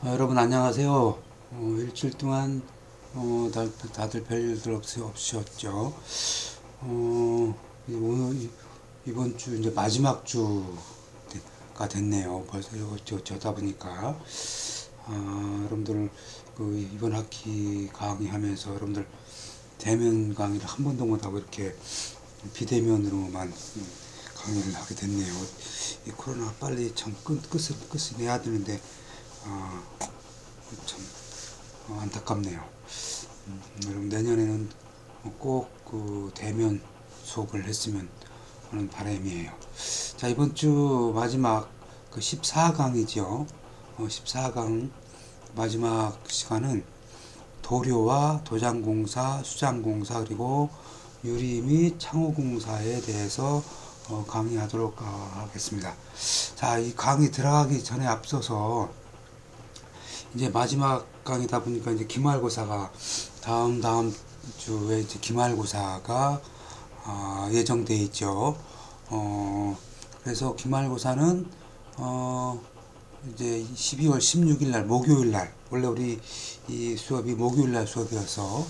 여러분 안녕하세요. 일주일 동안 다들 별일들 없으셨죠? 오늘 이번 주 이제 마지막 주가 됐네요. 벌써 이거 저다 보니까 여러분들 이번 학기 강의하면서 여러분들 대면 강의를 한 번도 못하고 이렇게 비대면으로만 강의를 하게 됐네요. 이 코로나 빨리 참 끝을 내야 되는데 아, 참 안타깝네요. 여러분 내년에는 꼭 그 대면 수업을 했으면 하는 바람이에요. 자, 이번 주 마지막 그 14강이죠. 14강 마지막 시간은 도료와 도장공사, 수장공사 그리고 유리 및 창호공사에 대해서 강의하도록 하겠습니다. 자, 이 강의 들어가기 전에 앞서서 이제 마지막 강의다 보니까 이제 기말고사가 다음 주에 이제 기말고사가 예정돼 있죠. 그래서 기말고사는 이제 12월 16일 날 목요일 날 원래 우리 이 수업이 목요일 날 수업이어서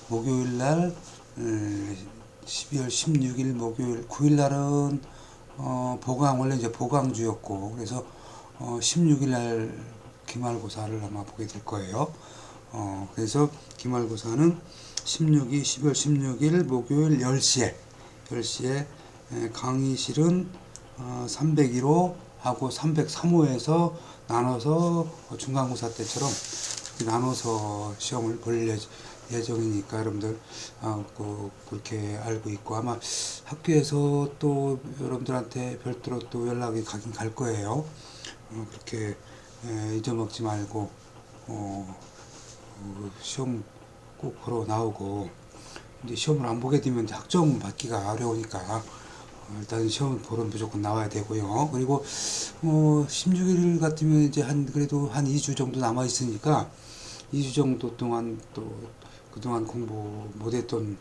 목요일 날 12월 16일 목요일 9일 날은 보강 원래 이제 보강주였고 그래서 16일 날 기말고사를 아마 보게 될 거예요. 그래서 기말고사는 12월 16일 목요일 10시에 강의실은 301호 하고 303호에서 나눠서 중간고사 때처럼 나눠서 시험을 볼 예정이니까 여러분들 그렇게 알고 있고 아마 학교에서 또 여러분들한테 별도로 또 연락이 가긴 갈 거예요. 그렇게 잊어먹지 말고 시험 꼭 보러 나오고 이제 시험을 안 보게 되면 이제 학점 받기가 어려우니까 일단 시험 보러 무조건 나와야 되고요. 그리고 16일 같으면 이제 그래도 한 2주 정도 남아 있으니까 2주 정도 동안 또 그동안 공부 못했던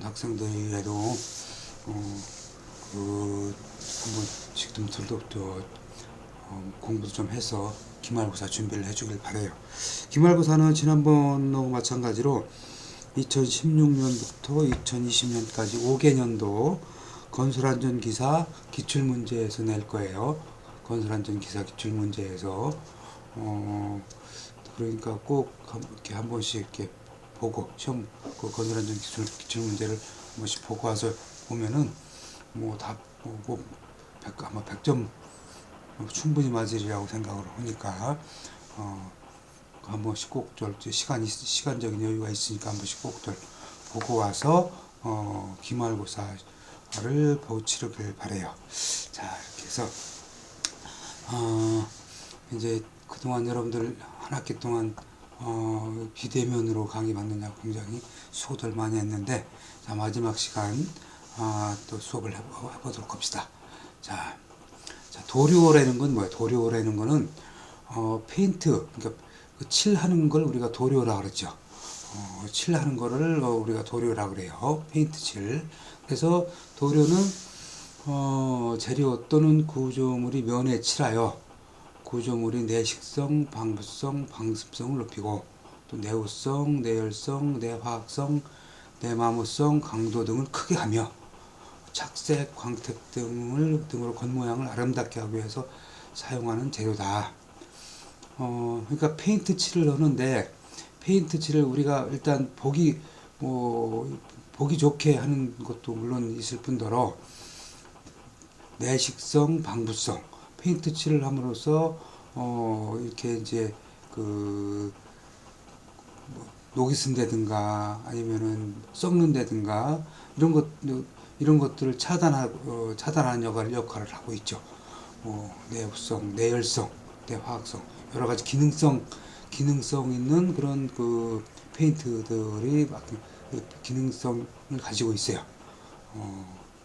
학생들이라도 한 번씩 좀 공부도 좀 해서 기말고사 준비를 해주길 바래요. 기말고사는 지난번하고 마찬가지로 2016년부터 2020년까지 5개년도 건설안전기사 기출문제에서 낼 거예요. 건설안전기사 기출문제에서 그러니까 꼭 이렇게 한 번씩 이렇게 보고 시험 그 건설안전 기출문제를 한 번씩 보고 와서 보면은 뭐다 보고 아마 100점 충분히 맞으리라고 생각을 하니까 한 번씩 꼭 시간적인 여유가 있으니까 한 번씩 꼭 보고 와서 기말고사를 치르길 바래요. 자, 이렇게 해서 이제 그동안 여러분들 한 학기 동안 비대면으로 강의 받느냐고 굉장히 수고들 많이 했는데 자, 마지막 시간 또 수업을 해보도록 합시다. 자, 도료라는 건 뭐야? 도료라는 거는 페인트, 그러니까 그 칠하는 걸 우리가 도료라 그러죠. 칠하는 거를 우리가 도료라 그래요. 페인트 칠. 그래서 도료는 재료 또는 구조물이 면에 칠하여 구조물이 내식성, 방부성, 방습성을 높이고 또 내우성, 내열성, 내화학성, 내마모성, 강도 등을 크게 하며 착색, 광택 등으로 겉모양을 아름답게 하기 위해서 사용하는 재료다. 그러니까 페인트 칠을 하는데 페인트 칠을 우리가 일단 보기 좋게 하는 것도 물론 있을 뿐더러 내식성, 방부성 페인트 칠을 함으로써 이렇게 이제 그 녹이 쓴다든가 아니면은 썩는다든가 이런 것들을 차단하는 역할을 하고 있죠. 내구성, 내열성, 내화학성 여러 가지 기능성 있는 그런 그 페인트들이 기능성을 가지고 있어요.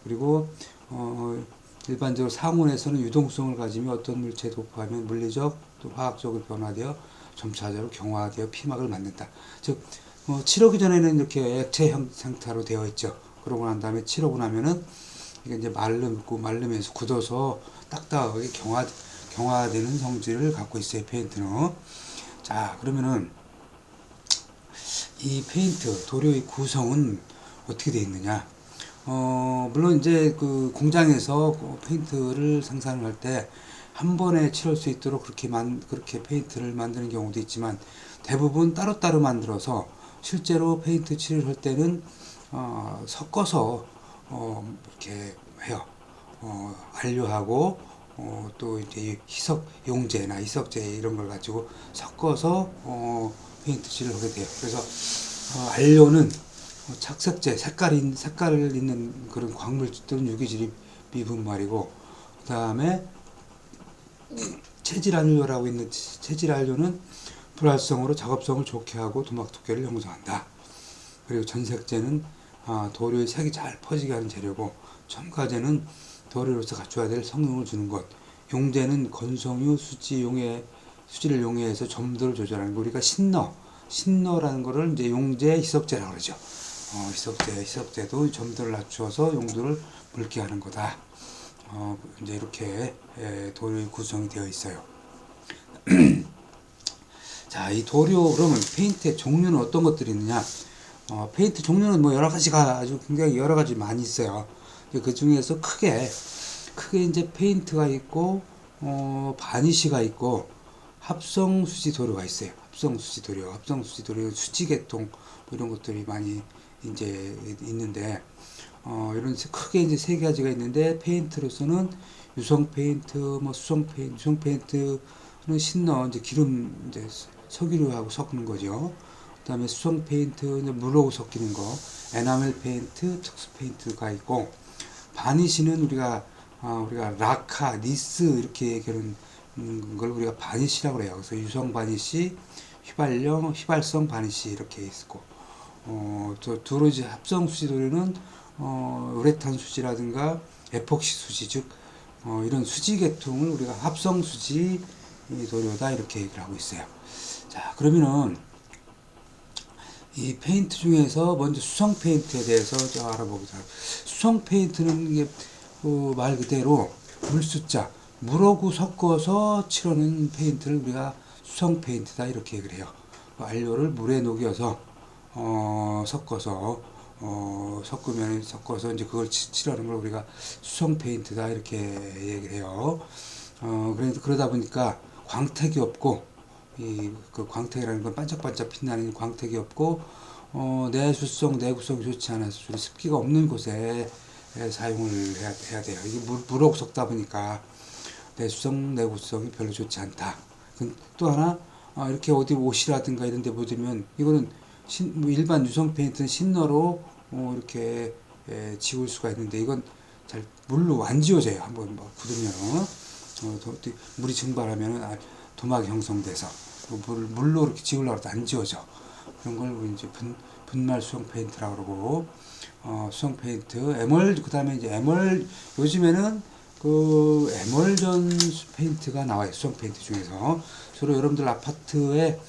그리고 일반적으로 상온에서는 유동성을 가지며 어떤 물체에 도포하면 물리적 또 화학적으로 변화되어 점차적으로 경화되어 피막을 만든다. 즉 칠하기 전에는 이렇게 액체 형태로 되어 있죠. 그러고 난 다음에 칠하고 나면은 이게 이제 말르면서 굳어서 딱딱하게 경화되는 성질을 갖고 있어요. 페인트는. 자, 그러면은 이 페인트 도료의 구성은 어떻게 되어 있느냐? 물론 이제 그 공장에서 그 페인트를 생산을 할 때 한 번에 칠할 수 있도록 그렇게 페인트를 만드는 경우도 있지만, 대부분 따로따로 만들어서 실제로 페인트 칠을 할 때는 섞어서 이렇게 해요. 안료하고 또 이제 희석 용제나 희석제 이런 걸 가지고 섞어서 페인트 칠을 하게 돼요. 그래서 안료는 착색제, 색깔 있는 그런 광물 또는 유기질이 미분말이고, 그 다음에 체질 안료라고 있는 체질 안료는 불활성으로 작업성을 좋게 하고 도막 두께를 형성한다. 그리고 전색제는 도료의 색이 잘 퍼지게 하는 재료고, 첨가제는 도료로서 갖춰야 될 성능을 주는 것, 용제는 건성유, 수지를 용해해서 점도를 조절하는 거. 우리가 신너라는 거를 이제 용제 희석제라고 그러죠. 희석제도 점도를 낮추어서 용도를 묽게 하는 거다. 이제 이렇게 도료의 구성이 되어 있어요. 자, 이 도료, 그러면 페인트의 종류는 어떤 것들이 있느냐? 페인트 종류는 뭐 여러 가지가 아주 굉장히 여러 가지 많이 있어요. 그 중에서 크게 이제 페인트가 있고, 바니쉬가 있고, 합성수지 도료가 있어요. 합성수지 도료, 수지 계통, 뭐 이런 것들이 많이 이제 있는데, 이런 크게 이제 세 가지가 있는데, 페인트로서는 유성 페인트, 뭐 수성 페인트, 유성 페인트는 이제 기름, 이제 석유류하고 섞는 거죠. 그 다음에 수성 페인트는 물하고 섞이는 거, 에나멜 페인트, 특수 페인트가 있고, 바니쉬는 우리가 라카, 니스 이렇게 얘기하는 걸 우리가 바니쉬라고 그래요. 그래서 유성 바니쉬, 휘발성 바니쉬 이렇게 있고, 또 두로지 합성 수지 도료는 우레탄 수지라든가 에폭시 수지, 즉 이런 수지 계통을 우리가 합성 수지 도료다 이렇게 얘기를 하고 있어요. 자, 그러면은 이 페인트 중에서 먼저 수성 페인트에 대해서 좀 알아보겠습니다. 수성 페인트는 이게 말 그대로 물하고 섞어서 칠하는 페인트를 우리가 수성 페인트다 이렇게 얘기를 해요. 안료를 물에 녹여서 섞어서 이제 그걸 칠하는 걸 우리가 수성 페인트다 이렇게 얘기를 해요. 그러다 보니까 광택이 없고, 그 광택이라는 건 반짝반짝 빛나는 광택이 없고, 내구성이 좋지 않아서 주로 습기가 없는 곳에 사용을 해야 돼요. 이게 물하고 섞다 보니까 내구성이 별로 좋지 않다. 또 하나, 이렇게 어디 옷이라든가 이런 데 묻으면, 이거는 뭐 일반 유성 페인트는 신너로 이렇게 지울 수가 있는데, 이건 잘 물로 안 지워져요. 한번 뭐 굳으면 물이 증발하면 도막이 형성돼서 물로 이렇게 지우려고 해도 안 지워져. 그런 걸 이제 분말 수성 페인트라고 그러고, 수성 페인트, 그 다음에 이제 요즘에는 그 에멀전 페인트가 나와요. 수성 페인트 중에서. 주로 여러분들 아파트에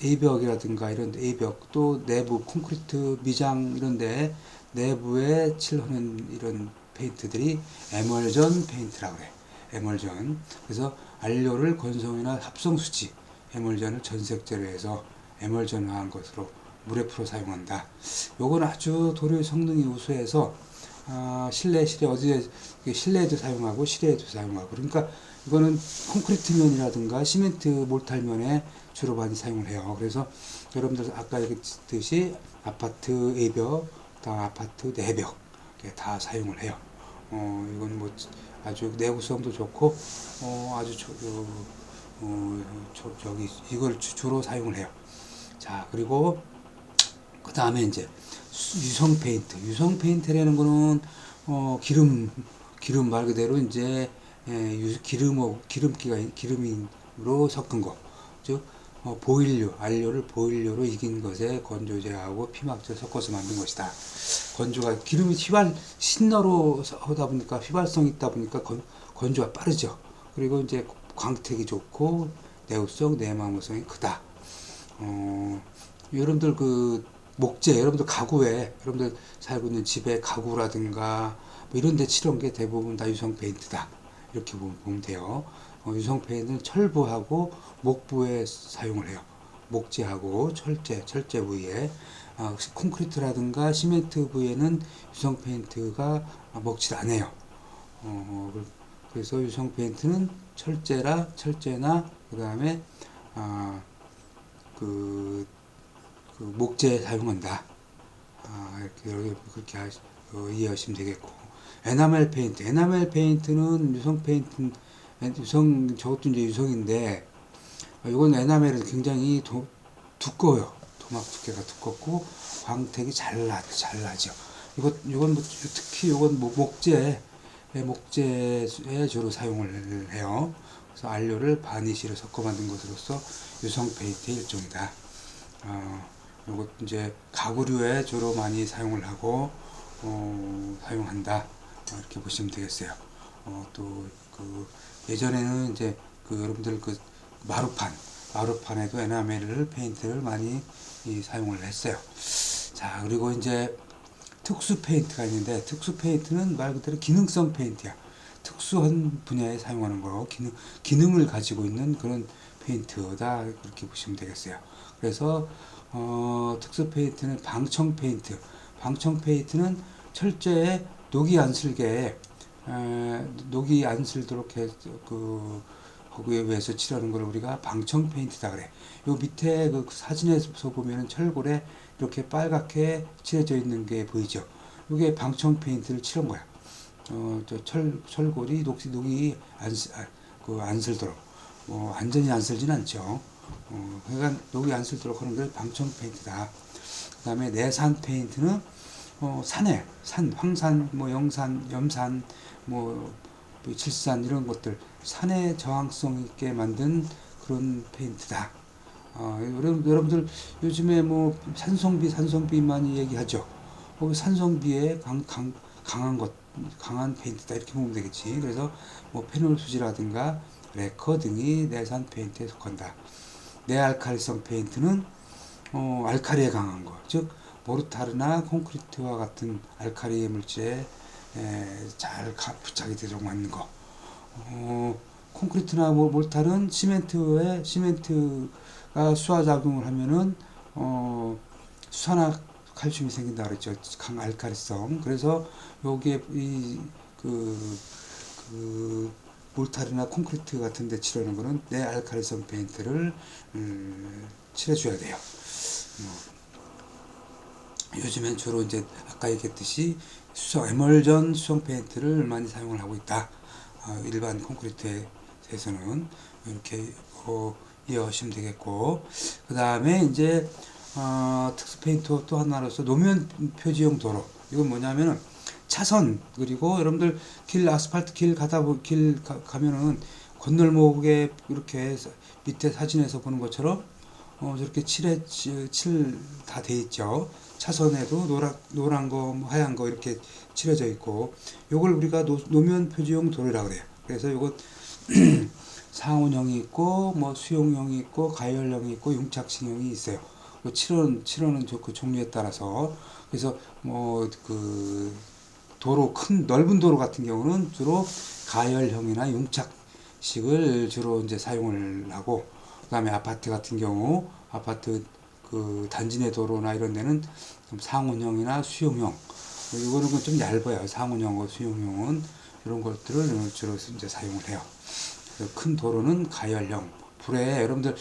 A벽이라든가 이런 A벽, 또 내부 콘크리트 미장 이런데 내부에 칠하는 이런 페인트들이 에멀전 페인트라고 그래. 에멀전. 그래서 안료를 건성이나 합성수지, 에멀전을 전색제로 해서 에멀전화한 것으로 물에 풀어 사용한다. 요건 아주 도료의 성능이 우수해서 실내에 실내에도 사용하고 실외에도 사용하고, 그러니까 이거는 콘크리트면이라든가 시멘트 몰탈면에 주로 많이 사용을 해요. 그래서 여러분들 아까 얘기했듯이 아파트 A벽, 아파트 내벽 다 사용을 해요. 이건 뭐 아주 내구성도 좋고 아주 이걸 주로 사용을 해요. 자, 그리고 그 다음에 이제 유성 페인트라는 거는 기름 말 그대로 이제 기름으로 섞은 거, 즉 안료를 보일료로 익힌 것에 건조제하고 피막제 섞어서 만든 것이다. 기름이 신너로 하다 보니까 휘발성이 있다 보니까 건조가 빠르죠. 그리고 이제 광택이 좋고 내마모성이 크다. 여러분들 여러분들 가구에, 여러분들 살고 있는 집에 가구라든가 뭐 이런 데 칠한 게 대부분 다 유성 페인트다. 이렇게 보면 돼요. 유성 페인트는 철부하고 목부에 사용을 해요. 목재하고 철제 부위에. 콘크리트라든가 시멘트 부위에는 유성 페인트가 먹질 않아요. 그래서 유성 페인트는 철제나 그 다음에 그 목재에 사용한다. 이렇게 그렇게 이해하시면 되겠고, 에나멜 페인트는 저것도 이제 유성인데, 이건 에나멜은 굉장히 두꺼워요. 도막 두께가 두껍고 광택이 잘 나죠. 이건 특히 이건 목재에 주로 사용을 해요. 그래서 안료를 바니쉬를 섞어 만든 것으로서 유성 페인트의 일종이다. 요것 이제 가구류에 주로 많이 사용을 하고 사용한다. 이렇게 보시면 되겠어요. 또 예전에는 이제 여러분들 마루판에도 에나멜 페인트를 많이 사용을 했어요. 자, 그리고 이제 특수 페인트가 있는데, 특수 페인트는 말 그대로 기능성 페인트야. 특수한 분야에 사용하는 거, 기능을 가지고 있는 그런 페인트다. 그렇게 보시면 되겠어요. 그래서 특수 페인트는 방청 페인트는 철제에 녹이 안 슬도록 거기에 위해서 칠하는 걸 우리가 방청 페인트다 그래. 요 밑에 그 사진에서 보면은 철골에 이렇게 빨갛게 칠해져 있는 게 보이죠. 이게 방청 페인트를 칠한 거야. 철골이 녹이 안 슬도록, 완전히 안 슬진 않죠. 그러니까 녹이 안 슬도록 하는 게 방청 페인트다. 그 다음에 내산 페인트는 황산, 영산, 염산, 칠산 이런 것들 산에 저항성 있게 만든 그런 페인트다. 여러분들 요즘에 산성비 많이 얘기하죠. 산성비에 강한 페인트다 이렇게 보면 되겠지. 그래서 페놀 수지라든가 레커 등이 내산 페인트에 속한다. 내알칼리성 페인트는 알칼리에 강한 거, 즉 모르타르나 콘크리트와 같은 알칼리 물질에 잘 부착이 되도록 만든 거. 콘크리트나 모르타르는 시멘트가 수화작용을 하면은 수산화 칼슘이 생긴다 그랬죠. 강알칼리성. 그래서 요게 몰타르나 콘크리트 같은 데 칠하는 거는 내알칼리성 페인트를 칠해줘야 돼요. 요즘엔 주로 이제 아까 얘기했듯이 에멀전 수성 페인트를 많이 사용을 하고 있다. 일반 콘크리트에서는 이렇게 이해하시면 되겠고, 그 다음에 이제 특수 페인트 또 하나로서 노면 표지용 도로. 이건 뭐냐면은 차선, 그리고 여러분들 아스팔트 길 가면은 건널목에 이렇게 밑에 사진에서 보는 것처럼 저렇게 칠 다 돼 있죠. 차선에도 노란 거, 하얀 거 이렇게 칠해져 있고, 요걸 우리가 노면 표지용 도로라 그래요. 그래서 요것 상온형이 있고, 수용형이 있고, 가열형이 있고, 융착식형이 있어요. 칠하는 그 종류에 따라서. 그래서 넓은 도로 같은 경우는 주로 가열형이나 융착식을 주로 이제 사용을 하고, 그 다음에 아파트 같은 경우, 단지 내 도로나 이런 데는 좀 상온형이나 수용형. 이거는 좀 얇아요. 상온형과 수용형은 이런 것들을 주로 이제 사용을 해요. 큰 도로는 가열형. 여러분들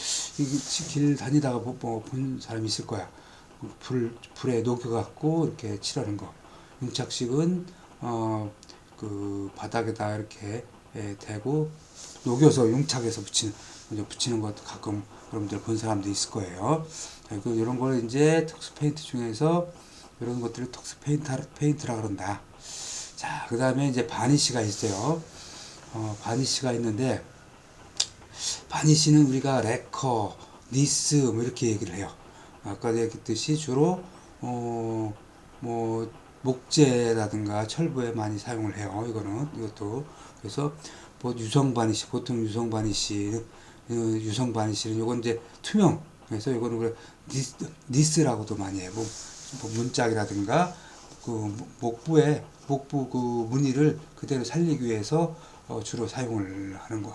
길 다니다가 본 사람 있을 거야. 불에 녹여갖고 이렇게 칠하는 거. 융착식은 바닥에다 이렇게 대고 녹여서 융착해서 붙이는 것도 가끔 여러분들 본 사람도 있을 거예요. 이런 걸 이제 특수 페인트 중에서 이런 것들을 특수 페인트라 그런다. 자, 그 다음에 이제 바니쉬가 있어요. 바니쉬가 있는데, 바니쉬는 우리가 레커, 니스 이렇게 얘기를 해요. 아까 얘기했듯이 주로 목재라든가 철부에 많이 사용을 해요. 이것도 그래서 유성 바니쉬는 이건 이제 투명. 그래서 이거는 우리가 니스라고도 많이 해요. 문짝이라든가 목부 그 무늬를 그대로 살리기 위해서 주로 사용을 하는 거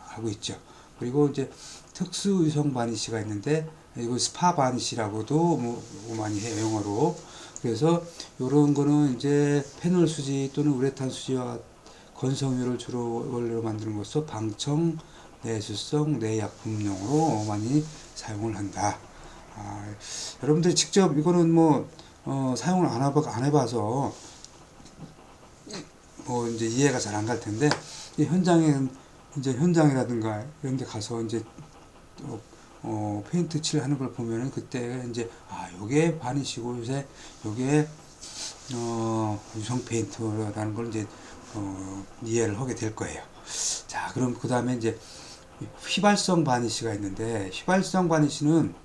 하고 있죠. 그리고 이제 특수 유성 바니쉬가 있는데 이거 스파 바니쉬라고도 뭐 많이 해요, 영어로. 그래서 이런 거는 이제 페놀 수지 또는 우레탄 수지와 건성유를 주로 원료로 만드는 것으로 방청, 내수성, 내약품용으로 많이 사용을 한다. 여러분들이 직접 이거는 뭐 사용을 안 해봐서 뭐 이제 이해가 잘 안 갈 텐데, 이 현장이라든가 이런 데 가서 이제 페인트 칠 하는 걸 보면은 그때 이제 요게 바니쉬고 요새 요게 유성 페인트라는 걸 이제 이해를 하게 될 거예요. 자, 그럼 그 다음에 이제 휘발성 바니쉬가 있는데, 휘발성 바니쉬는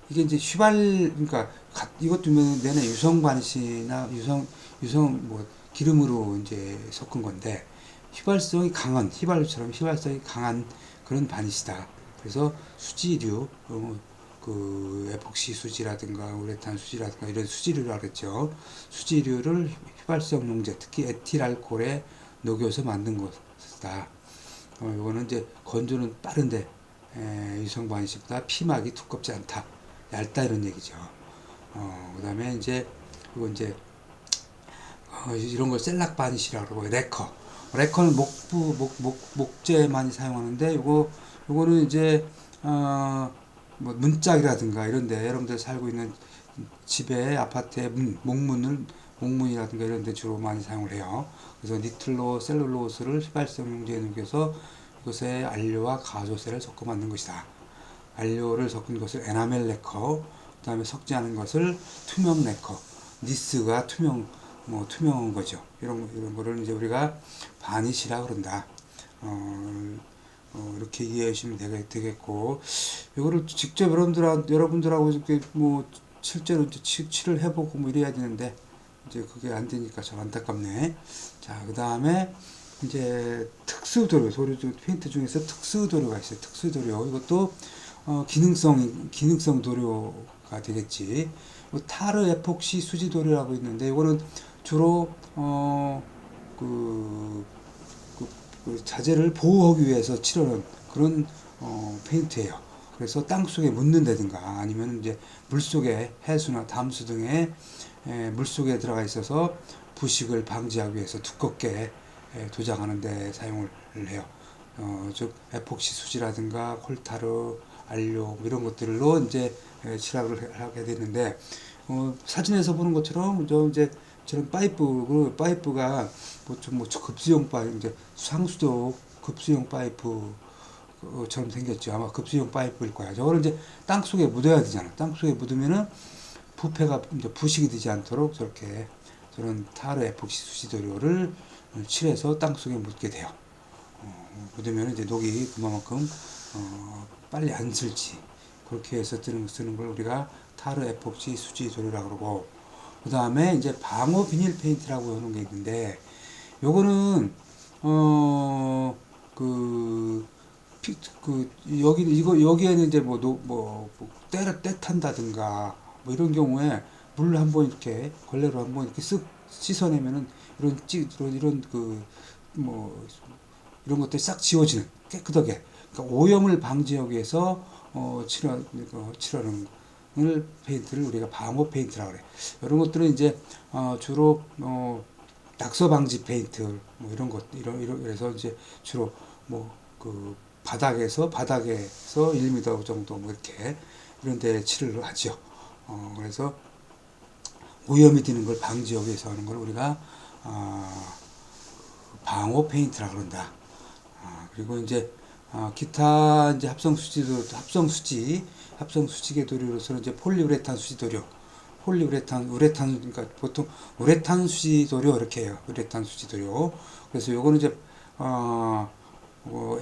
이게 이제 그러니까 이것도 내내 유성 바니쉬나 유성 뭐 기름으로 이제 섞은 건데, 휘발성이 강한 그런 바니쉬다. 그래서 수지류, 그 에폭시 수지라든가 우레탄 수지라든가 이런 수지류라고 그랬죠. 수지류를 휘발성 용제, 특히 에틸 알코올에 녹여서 만든 것이다. 이거는 이제 건조는 빠른데 유성 바니쉬보다 피막이 두껍지 않다, 얇다, 이런 얘기죠. 그 다음에 이제 이거 이제 이런 걸 셀락 바니쉬라고 그러고, 레커는 목재에 많이 사용하는데, 요거는 이제 뭐 문짝이라든가 이런데, 여러분들 살고 있는 집에 아파트의 목문이라든가 이런 데 주로 많이 사용을 해요. 그래서 니틀로 셀룰로스를 휘발성 용제에 녹여서 이것에 안료와 가소세를 섞어 만든 것이다. 안료를 섞은 것을 에나멜 레커, 그 다음에 섞지 않은 것을 투명 레커, 니스가 투명한 거죠. 이런 거를 이제 우리가 바니쉬라 그런다. 이렇게 이해해 주시면 되겠고, 이거를 직접 여러분들하고 이렇게 뭐 실제로 이제 칠을 해보고 뭐 이래야 되는데, 이제 그게 안 되니까 참 안타깝네. 자, 그 다음에 이제 특수도료, 페인트 중에서 특수도료가 있어요. 특수도료. 이것도 기능성 도료가 되겠지. 타르 에폭시 수지 도료라고 있는데, 이거는 주로 그 자재를 보호하기 위해서 칠하는 그런 페인트예요. 그래서 땅 속에 묻는다든가 아니면 이제 물 속에 해수나 담수 등의 물 속에 들어가 있어서 부식을 방지하기 위해서 두껍게 도장하는 데 사용을 해요. 즉 에폭시 수지라든가 콜타르, 안료 뭐 이런 것들로 이제 칠하게 하게 되는데, 사진에서 보는 것처럼 이제 저런 파이프가 뭐 급수용 파이프, 이제 상수도 급수용 파이프처럼 생겼죠. 아마 급수용 파이프일 거야. 저거를 이제 땅 속에 묻어야 되잖아. 땅 속에 묻으면은 부패가 이제 부식이 되지 않도록 저런 타르 에폭시 수지도료를 칠해서 땅 속에 묻게 돼요. 묻으면 이제 녹이 그만큼 빨리 안 슬지. 그렇게 해서 쓰는 걸 우리가 타르 에폭시 수지도료라고 그러고, 그 다음에 이제 방호 비닐 페인트라고 하는 게 있는데, 요거는 여기에는 이제 때 탄다든가 뭐 이런 경우에 물 한번 이렇게 걸레로 한번 이렇게 쓱 씻어내면은 이런 것들이 싹 지워지는, 깨끗하게. 그러니까 오염을 방지하기 위해서 칠하는 페인트를 우리가 방호 페인트라고 그래. 이런 것들은 이제 주로 낙서 방지 페인트 뭐 그래서 이제 주로 바닥에서 1m 정도 뭐 이렇게 이런 데 칠을 하죠. 그래서 오염이 되는 걸 방지하기 위해서 하는 걸 우리가 방호 페인트라고 그런다. 그리고 이제 기타 이제 합성수지계 도료로서는 이제 폴리우레탄 수지 도료, 우레탄, 그러니까 보통 우레탄 수지 도료 이렇게 해요. 우레탄 수지 도료. 그래서 요거는 이제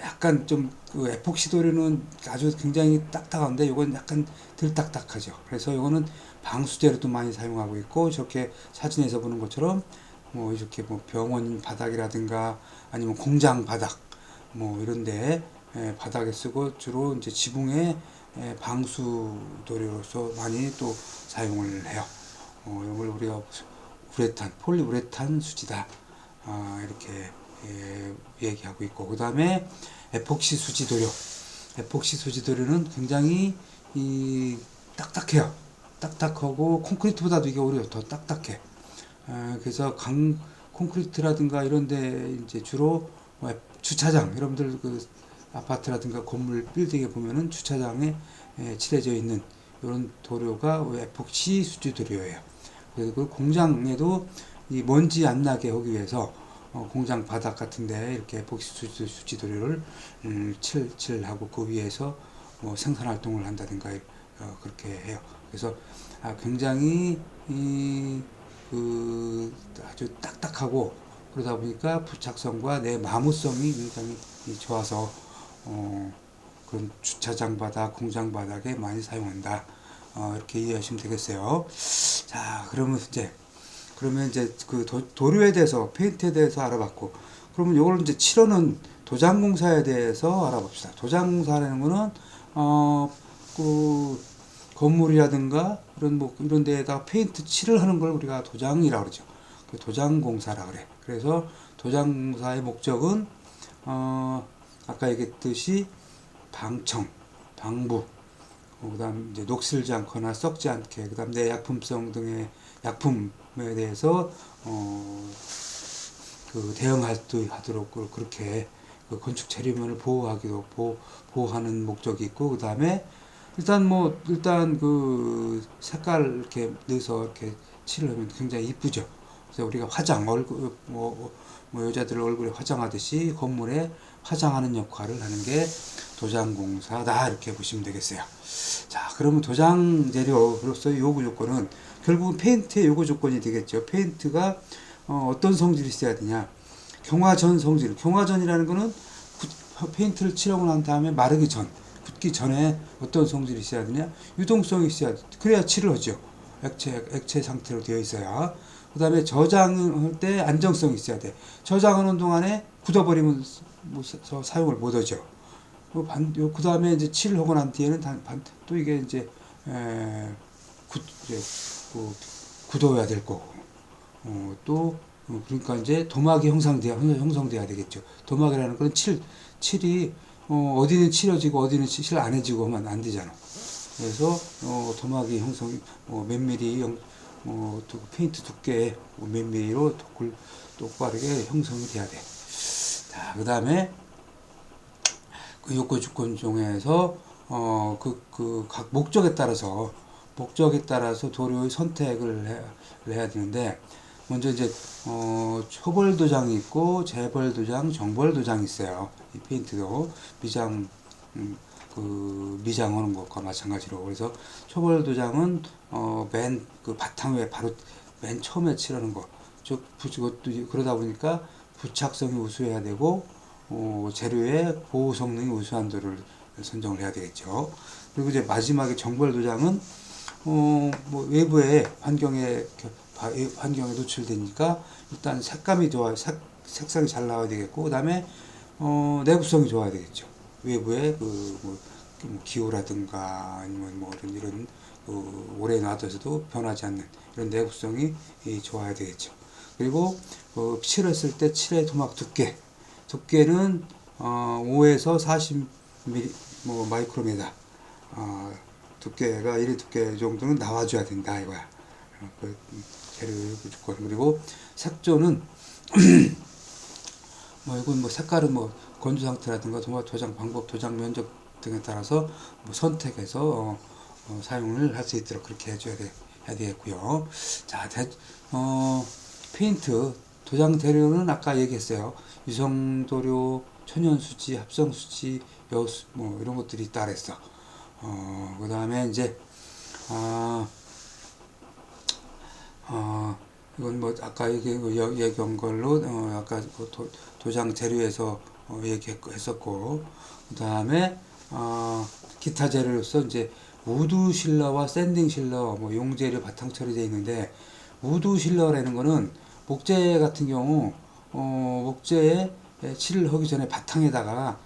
약간 좀 그 에폭시 도료는 아주 굉장히 딱딱한데, 요건 약간 덜 딱딱하죠. 그래서 요거는 방수제로도 많이 사용하고 있고, 저렇게 사진에서 보는 것처럼 뭐 이렇게 뭐 병원 바닥이라든가 아니면 공장 바닥 뭐 이런데 바닥에 쓰고, 주로 이제 지붕에 방수 도료로서 많이 또 사용을 해요. 이걸 우리가 폴리우레탄 수지다, 이렇게 얘기하고 있고, 그 다음에 에폭시 수지 도료. 에폭시 수지 도료는 굉장히 딱딱해요. 딱딱하고 콘크리트보다도 이게 오히려 더 딱딱해. 그래서 콘크리트라든가 이런데 이제 주로 주차장, 여러분들 그 아파트라든가 건물 빌딩에 보면은 주차장에 칠해져 있는 이런 도료가 에폭시 수지 도료예요. 그리고 공장에도 이 먼지 안 나게 하기 위해서 공장 바닥 같은데 이렇게 에폭시 수지 도료를 칠하고 그 위에서 뭐 생산 활동을 한다든가 그렇게 해요. 그래서 굉장히 아주 딱딱하고 그러다 보니까 부착성과 내 마모성이 굉장히 좋아서 그런 주차장 바닥, 공장 바닥에 많이 사용한다. 이렇게 이해하시면 되겠어요. 자, 그러면 이제 그 도료에 대해서, 페인트에 대해서 알아봤고, 그러면 이걸 이제 칠하는 도장공사에 대해서 알아봅시다. 도장공사라는 거는 그 건물이라든가 이런 데에다 페인트 칠을 하는 걸 우리가 도장이라고 그러죠. 그 도장공사라 그래. 그래서 도장공사의 목적은 아까 얘기했듯이 방청, 방부, 그다음 이제 녹슬지 않거나 썩지 않게, 그다음 내 약품성 등의 약품에 대해서 그 대응하도록 그렇게 그 건축 재료면을 보호하는 목적이 있고, 그다음에 일단 그 색깔 이렇게 넣어서 이렇게 칠을 하면 굉장히 이쁘죠. 그래서 우리가 얼굴 여자들 얼굴에 화장하듯이 건물에 화장하는 역할을 하는 게 도장공사다, 이렇게 보시면 되겠어요. 자, 그러면 도장 재료로서의 요구 조건은 결국은 페인트의 요구 조건이 되겠죠. 페인트가 어떤 성질이 있어야 되냐? 경화전 성질. 경화전이라는 거는 페인트를 칠하고 난 다음에 마르기 전, 굳기 전에 어떤 성질이 있어야 되냐? 유동성이 있어야 돼. 그래야 칠을 하죠. 액체 상태로 되어 있어야. 그 다음에 저장할 때 안정성이 있어야 돼. 저장하는 동안에 굳어버리면 사용을 못 하죠. 그 다음에 이제 칠을 하고 난 뒤에는 또 이게 이제 굳어야 될 거고, 그러니까 이제 도막이 형성돼야 되겠죠. 도막이라는 건 칠이 어디는 칠해지고 어디는 칠 안 해지고 하면 안 되잖아. 그래서 도막이 몇 미리 또 페인트 두께 몇 미리로 똑바르게 형성이 돼야 돼. 자, 그 다음에 그 요구 조건 중에서 각 목적에 따라서 도료의 선택을 해야 되는데, 먼저 이제 초벌 도장이 있고 재벌 도장, 정벌 도장이 있어요. 이 페인트도 미장하는 것과 마찬가지로. 그래서 초벌 도장은 맨 그 바탕 위에 바로 맨 처음에 칠하는 거. 그러다 보니까 부착성이 우수해야 되고 재료의 보호 성능이 우수한 도를 선정을 해야 되겠죠. 그리고 이제 마지막에 정벌 도장은 외부의 환경에 노출되니까 일단 색감이 좋아, 색상이 잘 나와야 되겠고, 그 다음에 내구성이 좋아야 되겠죠. 외부의 기후라든가 아니면 이런 오래 놔둬서도 변하지 않는 이런 내구성이 좋아야 되겠죠. 그리고 칠했을 때 칠의 도막 두께는 5에서 40mm 마이크로미터 두께가 1의 두께 정도는 나와줘야 된다 이거야. 재료 조건. 그리고 색조는 이건 색깔은 건조 상태라든가 도장 방법, 도장 면적 등에 따라서 선택해서 사용을 할 수 있도록 그렇게 해야 되겠고요. 자, 페인트 도장 재료는 아까 얘기했어요. 유성도료, 천연수지, 합성수지, 여수 이런 것들이 있다 그랬어. 그 다음에 이제 이건 아까 얘기한 걸로 아까 도장 재료에서 얘기했었고, 그 다음에 기타 재료로서 이제 우드 실러와 샌딩 실러, 용재료 바탕 처리되어 있는데, 우드 실러라는 거는 목재 같은 경우 목재에 칠을 하기 전에 바탕에다가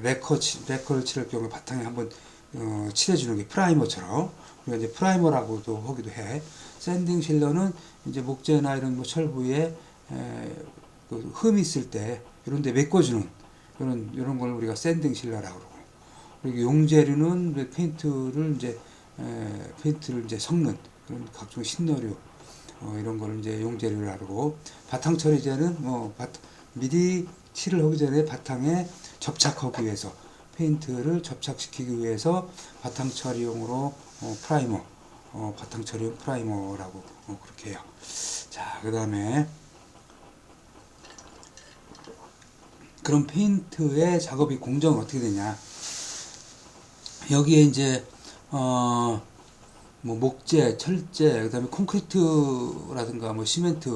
레커를 칠할 경우에 바탕에 한번 칠해주는 게 프라이머처럼, 우리가 이제 프라이머라고도 하기도 해. 샌딩 실러는 이제 목재나 이런 철부에 그 흠이 있을 때 이런데 메꿔주는 이런 걸 우리가 샌딩 실러라고 그러고, 그리고 용재료는 페인트를 이제 섞는 그런 각종 신너류 이런 거를 이제 용재료라고 그러고, 바탕 처리제는 미리 칠을 하기 전에 바탕에 접착하기 위해서, 페인트를 접착시키기 위해서 바탕 처리용으로 프라이머, 바탕 처리용 프라이머라고 그렇게 해요. 자, 그 다음에 그럼 페인트의 작업이 공정은 어떻게 되냐? 여기에 이제 뭐 목재, 철재, 그다음에 콘크리트라든가 뭐 시멘트,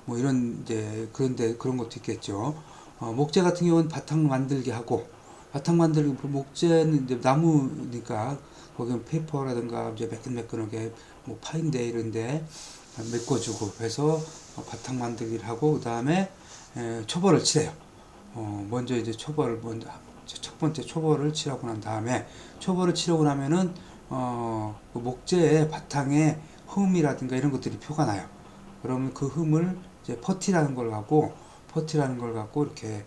뭐 이런 이제 그런 것도 있겠죠. 목재 같은 경우는 바탕 만들게 하고, 바탕 만들기 목재는 이제 나무니까 거기는 페이퍼라든가 이제 매끈매끈하게 뭐 파인데 이런데 메꿔주고 해서 바탕 만들기를 하고, 그다음에 초벌을 칠해요. 먼저 이제 첫 번째 초벌을 칠하고 난 다음에, 초벌을 칠하고 나면은 그 목재의 바탕에 흠이라든가 이런 것들이 표가 나요. 그러면 그 흠을 이제 퍼티라는 걸 갖고 이렇게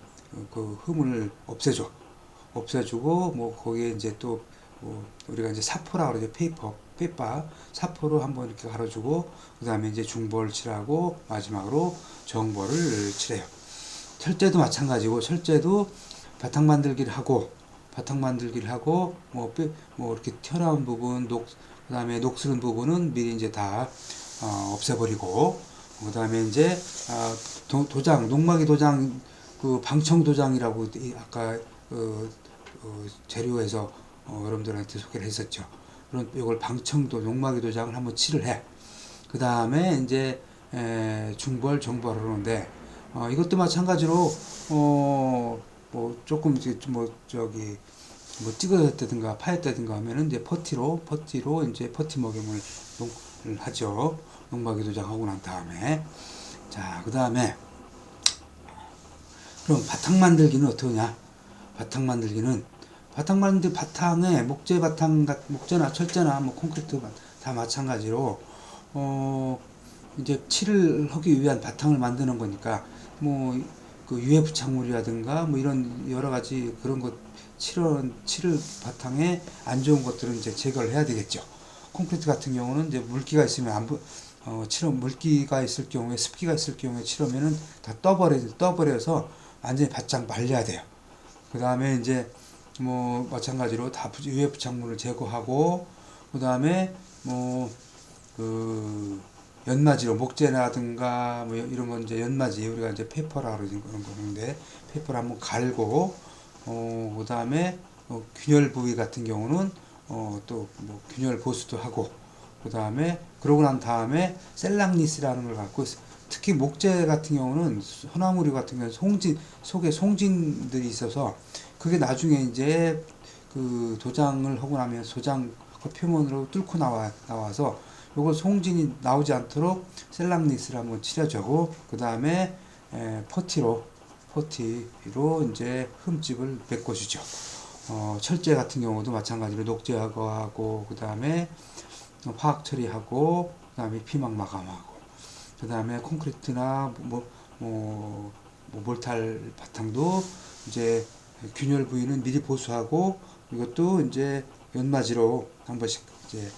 그 흠을 없애주고, 뭐 거기에 이제 또 뭐 우리가 이제 사포라 그러죠. 페이퍼 사포로 한번 이렇게 갈아주고, 그 다음에 이제 중벌을 칠하고 마지막으로 정벌을 칠해요. 철제도 마찬가지고, 철제도 바탕 만들기를 하고 뭐 이렇게 튀어나온 부분, 그 다음에 녹슬은 부분은 미리 이제 다 없애버리고, 그 다음에 이제 도장, 녹막이 도장, 그 방청 도장이라고 아까 재료에서 여러분들한테 소개를 했었죠. 그런 이걸 방청도, 녹막이 도장을 한번 칠을 해. 그 다음에 이제 중벌, 정벌을 하는데, 이것도 마찬가지로 뭐 조금 뭐 찌그러졌다든가 파였다든가 하면은 이제 퍼티로 이제 퍼티 먹임을 하죠. 농막이 도장하고 난 다음에. 자, 그 다음에 그럼 바탕 만들기는 어떻게 하냐? 바탕에 목재나 철재나 뭐 콘크리트 다 마찬가지로 이제 칠을 하기 위한 바탕을 만드는 거니까, 뭐 그 유해 부착물이라든가 뭐 이런 여러 가지 그런 것 칠을 바탕에 안 좋은 것들은 이제 제거를 해야 되겠죠. 콘크리트 같은 경우는 이제 물기가 있으면 물기가 있을 경우에, 습기가 있을 경우에 칠하면은 다 떠버려서 완전히 바짝 말려야 돼요. 그 다음에 이제 뭐 마찬가지로 다 유해 부착물을 제거하고, 그 다음에 뭐 연마지로 목재라든가 뭐 이런 건 이제 연마지, 우리가 이제 페이퍼라 그러는 그런 거는데, 페이퍼를 한번 갈고, 그 다음에 균열 부위 같은 경우는 또 뭐 균열 보수도 하고, 그 다음에 그러고 난 다음에 셀락리스라는 걸 갖고, 특히 목재 같은 경우는, 소나무류 같은 경우는 속에 송진들이 있어서, 그게 나중에 이제 그 도장을 하고 나면 도장 그 표면으로 뚫고 나와서 요거 송진이 나오지 않도록 셀락리스를 한번 칠해주고, 그 다음에 퍼티로 이제 흠집을 메꿔주죠. 철제 같은 경우도 마찬가지로 녹제하고 하고, 그 다음에 화학 처리하고, 그 다음에 피막 마감하고, 그 다음에 콘크리트나 몰탈 바탕도 이제 균열 부위는 미리 보수하고, 이것도 이제 연마지로 한 번씩 이제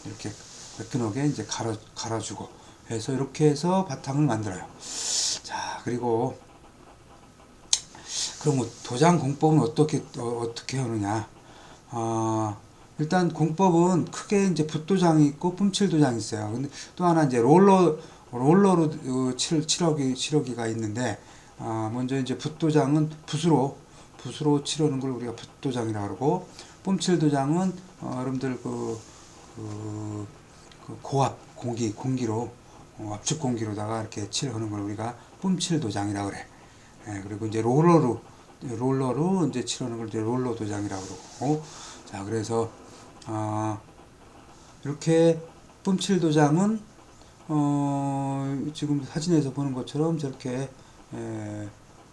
이렇게 매끈하게 이제 갈아주고 해서, 이렇게 해서 바탕을 만들어요. 자, 그리고 그럼 뭐 도장 공법은 어떻게 하느냐? 일단 공법은 크게 이제 붓도장이 있고 뿜칠 도장이 있어요. 근데 또 하나 이제 롤러로 칠하기가 있는데, 먼저 이제 붓도장은 붓으로 칠하는 걸 우리가 붓도장이라고 그러고, 뿜칠 도장은 여러분들 고압 공기로 압축 공기로다가 이렇게 칠하는 걸 우리가 뿜칠 도장이라고 그래. 그리고 이제 롤러로 이제 칠하는 걸 이제 롤러 도장이라고 그러고. 자, 그래서 이렇게 뿜칠 도장은 지금 사진에서 보는 것처럼 저렇게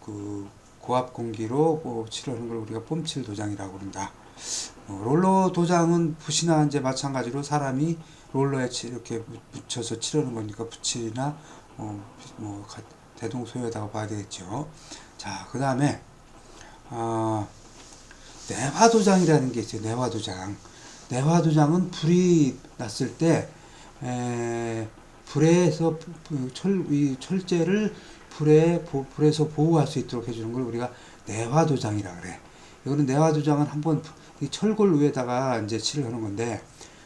그 고압 공기로 칠하는 걸 우리가 뿜칠 도장이라고 그런다. 롤러 도장은 붓이나 이제 마찬가지로 사람이 롤러에 이렇게 묻혀서 칠하는 거니까, 붓이나 대동소이하다고 봐야 되겠죠. 자, 그 다음에 내화도장이라는 게 있어요. 내화도장. 내화도장은 불이 났을 때 불에서 이 철제를 불에서 보호할 수 있도록 해주는 걸 우리가 내화도장이라 그래. 이거는 내화도장은 한번 이 철골 위에다가 이제 칠을 하는 건데,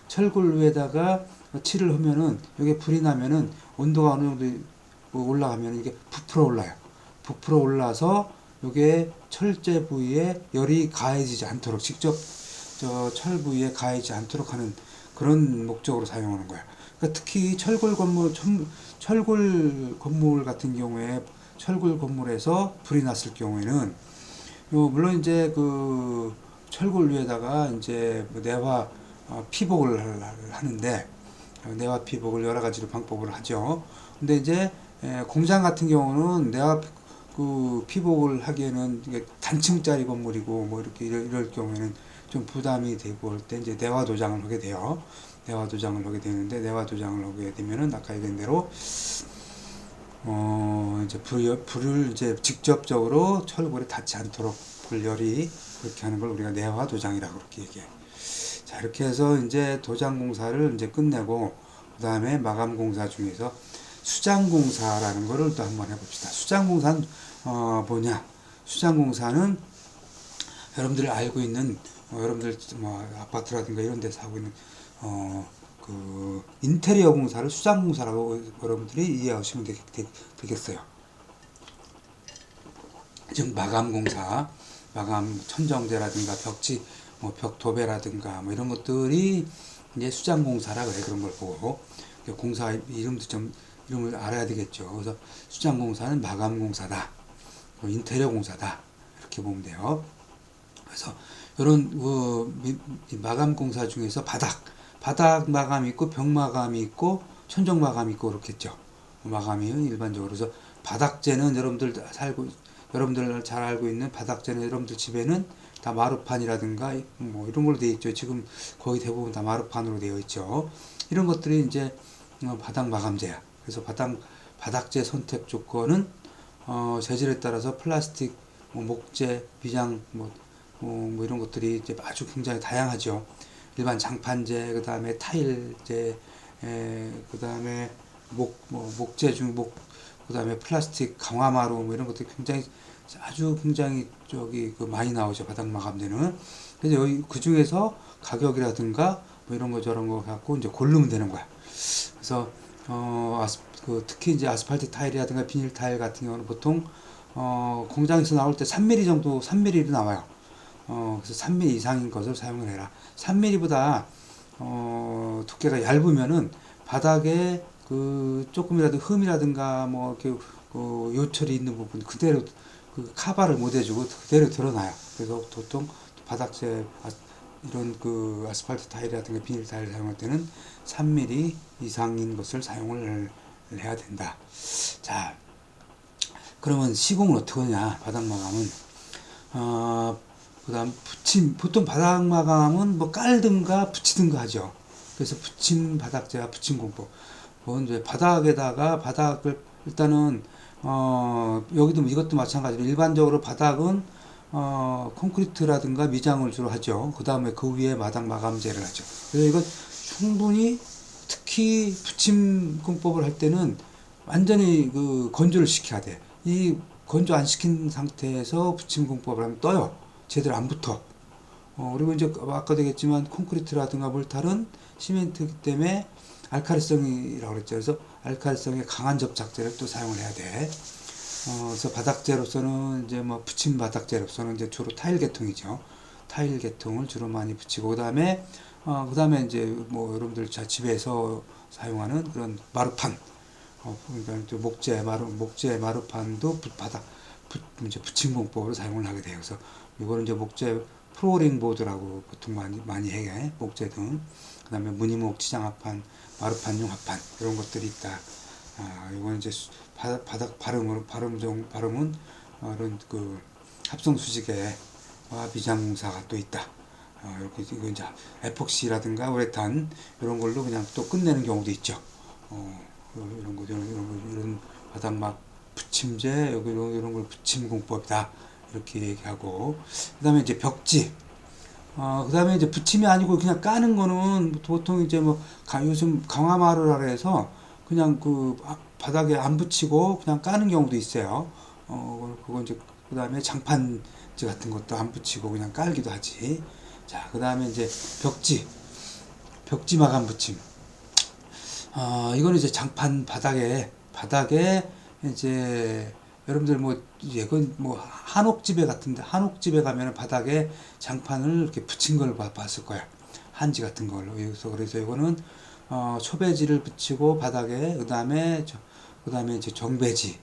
철골 위에다가 칠을 하면은 이게 불이 나면은 온도가 어느 정도 올라가면 이게 부풀어 올라요. 부풀어 올라서 이게 철제 부위에 열이 가해지지 않도록, 직접 저 철 부위에 가해지지 않도록 하는 그런 목적으로 사용하는 거야. 그러니까 특히 철골 건물 같은 경우에, 철골 건물에서 불이 났을 경우에는 물론 이제 그 철골 위에다가 이제 내화 피복을 하는데, 내화 피복을 여러 가지로 방법을 하죠. 근데 이제 공장 같은 경우는 내화 그 피복을 하기에는 이게 단층짜리 건물이고 뭐 이렇게 이럴 경우에는 좀 부담이 되고 할 때 이제 내화 도장을 하게 돼요. 내화 도장을 하게 되는데, 내화 도장을 하게 되면은 아까 얘기한 대로 이제 불을 이제 직접적으로 철골에 닿지 않도록 불열이 그렇게 하는 걸 우리가 내화 도장이라고 그렇게 얘기해. 자, 이렇게 해서 이제 도장 공사를 이제 끝내고, 그 다음에 마감 공사 중에서 수장 공사라는 거를 또 한번 해봅시다. 수장 공사는 뭐냐? 수장 공사는 여러분들이 알고 있는 여러분들 뭐 아파트라든가 이런 데서 하고 있는 그 인테리어 공사를 수장 공사라고 여러분들이 이해하시면 되겠어요. 즉 마감 공사, 마감 천정제라든가 벽지, 뭐 벽도배라든가 뭐 이런 것들이 이제 수장 공사라 그래. 그런 걸 보고 공사 이름을 알아야 되겠죠. 그래서 수장 공사는 마감 공사다, 인테리어 공사다, 이렇게 보면 돼요. 그래서 이런 마감 공사 중에서 바닥 마감이 있고 벽 마감이 있고 천정 마감이 있고 그렇겠죠. 마감이 일반적으로. 그래서 바닥재는 여러분들 잘 알고 있는 바닥재는 여러분들 집에는 다 마루판이라든가 뭐 이런 걸로 되어 있죠. 지금 거의 대부분 다 마루판으로 되어 있죠. 이런 것들이 이제 바닥 마감재야. 그래서 바닥재 선택 조건은 재질에 따라서 플라스틱, 목재, 비장, 뭐 이런 것들이 이제 아주 굉장히 다양하죠. 일반 장판재, 그 다음에 타일재, 그 다음에 목재 그 다음에 플라스틱 강화마루 뭐 이런 것들이 굉장히 많이 나오죠. 바닥 마감재는. 그래서 여기 그 중에서 가격이라든가 뭐 이런 거 저런 거 갖고 이제 고르면 되는 거야. 그래서 특히 이제 아스팔트 타일이라든가 비닐 타일 같은 경우는 보통 공장에서 나올 때 3mm로 나와요. 그래서 3mm 이상인 것을 사용을 해라. 3mm보다 두께가 얇으면은 바닥에 그 조금이라도 흠이라든가 뭐 이렇게 요철이 있는 부분 그대로 그 카바를 못 해주고 그대로 드러나요. 그래서 보통 바닥재 이런 그 아스팔트 타일이라든가 비닐 타일 사용할 때는 3mm 이상인 것을 사용을 해야 된다. 자, 그러면 시공은 어떻게 하냐? 바닥 마감은 그 다음 보통 바닥 마감은 뭐 깔든가 붙이든가 하죠. 그래서 붙임 바닥재와 붙임 공법. 이제 바닥을 일단은 여기도 이것도 마찬가지로 일반적으로 바닥은 콘크리트라든가 미장을 주로 하죠. 그 다음에 그 위에 바닥 마감재를 하죠. 그래서 이건 충분히 특히 붙임 공법을 할 때는 완전히 그 건조를 시켜야 돼. 이 건조 안 시킨 상태에서 붙임 공법을 하면 떠요. 제대로 안 붙어. 그리고 이제 아까도 얘기했지만 콘크리트라든가 몰탈은 시멘트이기 때문에 알칼리성이라고 그랬죠. 그래서 알칼리성의 강한 접착제를 또 사용을 해야 돼. 그래서 바닥재로서는 이제 뭐 붙임 바닥재로서는 이제 주로 타일 계통이죠. 타일 계통을 주로 많이 붙이고 그다음에 이제 뭐 여러분들 집에서 사용하는 그런 마루판, 그러니까 목재 마루판도 이제 붙임 공법으로 사용을 하게 돼요. 그래서 이거는 이제 목재 플로어링 보드라고 보통 많이 해. 목재 등. 그다음에 무늬목 치장합판, 마루판용 합판 이런 것들이 있다. 이거는 이제 바닥 발음은 이런 그 합성 수직에와 미장 공사가 또 있다. 이렇게 이거 이제 에폭시라든가 우레탄 이런 걸로 그냥 또 끝내는 경우도 있죠. 이런 바닥 붙임제, 여기 이런 걸 붙임 공법이다. 이렇게 얘기하고, 그 다음에 이제 벽지. 그 다음에 이제 붙임이 아니고 그냥 까는 거는 보통 이제 뭐, 요즘 강화마루라 해서 그냥 그 바닥에 안 붙이고 그냥 까는 경우도 있어요. 그거 이제, 그 다음에 장판지 같은 것도 안 붙이고 그냥 깔기도 하지. 자, 그 다음에 이제 벽지 마감 붙임. 이거는 이제 장판 바닥에 이제 여러분들 뭐 이건 뭐 한옥집에 같은데 한옥집에 가면은 바닥에 장판을 이렇게 붙인 걸 봤을 거야. 한지 같은 걸로. 그래서 이거는 초배지를 붙이고 바닥에 그다음에 이제 정배지를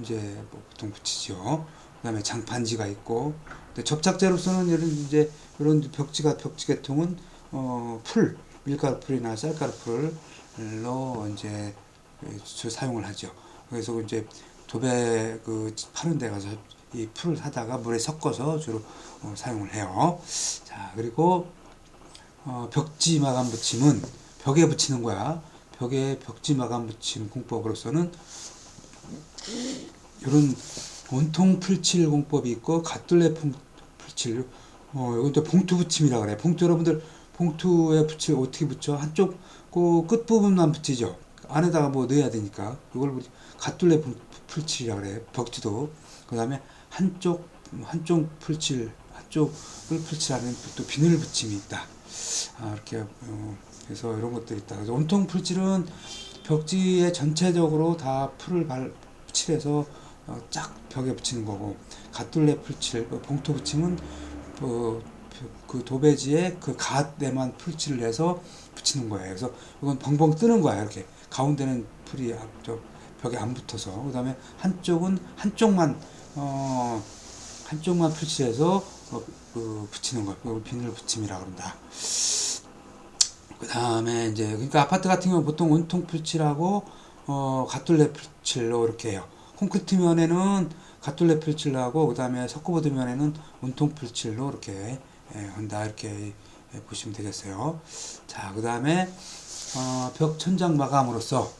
이제 뭐 보통 붙이죠. 그다음에 장판지가 있고, 근데 접착제로서는 이런 벽지 계통은 밀가루 풀이나 쌀가루 풀로 이제 사용을 하죠. 그래서 이제 도배 파는 데 가서 이 풀을 사다가 물에 섞어서 주로 사용을 해요. 자, 그리고 벽지 마감 붙임은 벽에 붙이는 거야. 벽에 벽지 마감 붙임 공법으로서는 이런 온통 풀칠 공법이 있고 갓둘레 풀칠, 이건 또 봉투 붙임이라 그래. 봉투, 여러분들 봉투에 붙일 어떻게 붙여? 한쪽 그 끝 부분만 붙이죠. 안에다가 뭐 넣어야 되니까 이걸 갓둘레 풀칠이라 그래. 벽지도. 그 다음에 한쪽을 풀칠하는 또 비늘 붙임이 있다. 이렇게 그래서 이런 것들이 있다. 그래서 온통 풀칠은 벽지에 전체적으로 다 풀을 칠해서 쫙 벽에 붙이는 거고, 갓둘레 풀칠, 봉투 붙임은 그 도배지에 그 갓에만 풀칠을 해서 붙이는 거예요. 그래서 이건 벙벙 뜨는 거야. 이렇게 가운데는 풀이 벽에 안 붙어서. 그 다음에 한쪽만 풀칠해서 붙이는 거. 이걸 비늘 붙임이라고 합니다. 그 다음에 이제 그러니까 아파트 같은 경우는 보통 온통 풀칠하고 갓둘레 풀칠로 이렇게 해요. 콘크리트 면에는 갓둘레 풀칠하고, 그 다음에 석고보드 면에는 온통 풀칠로 이렇게 한다. 이렇게 보시면 되겠어요. 자, 그 다음에 벽 천장 마감으로서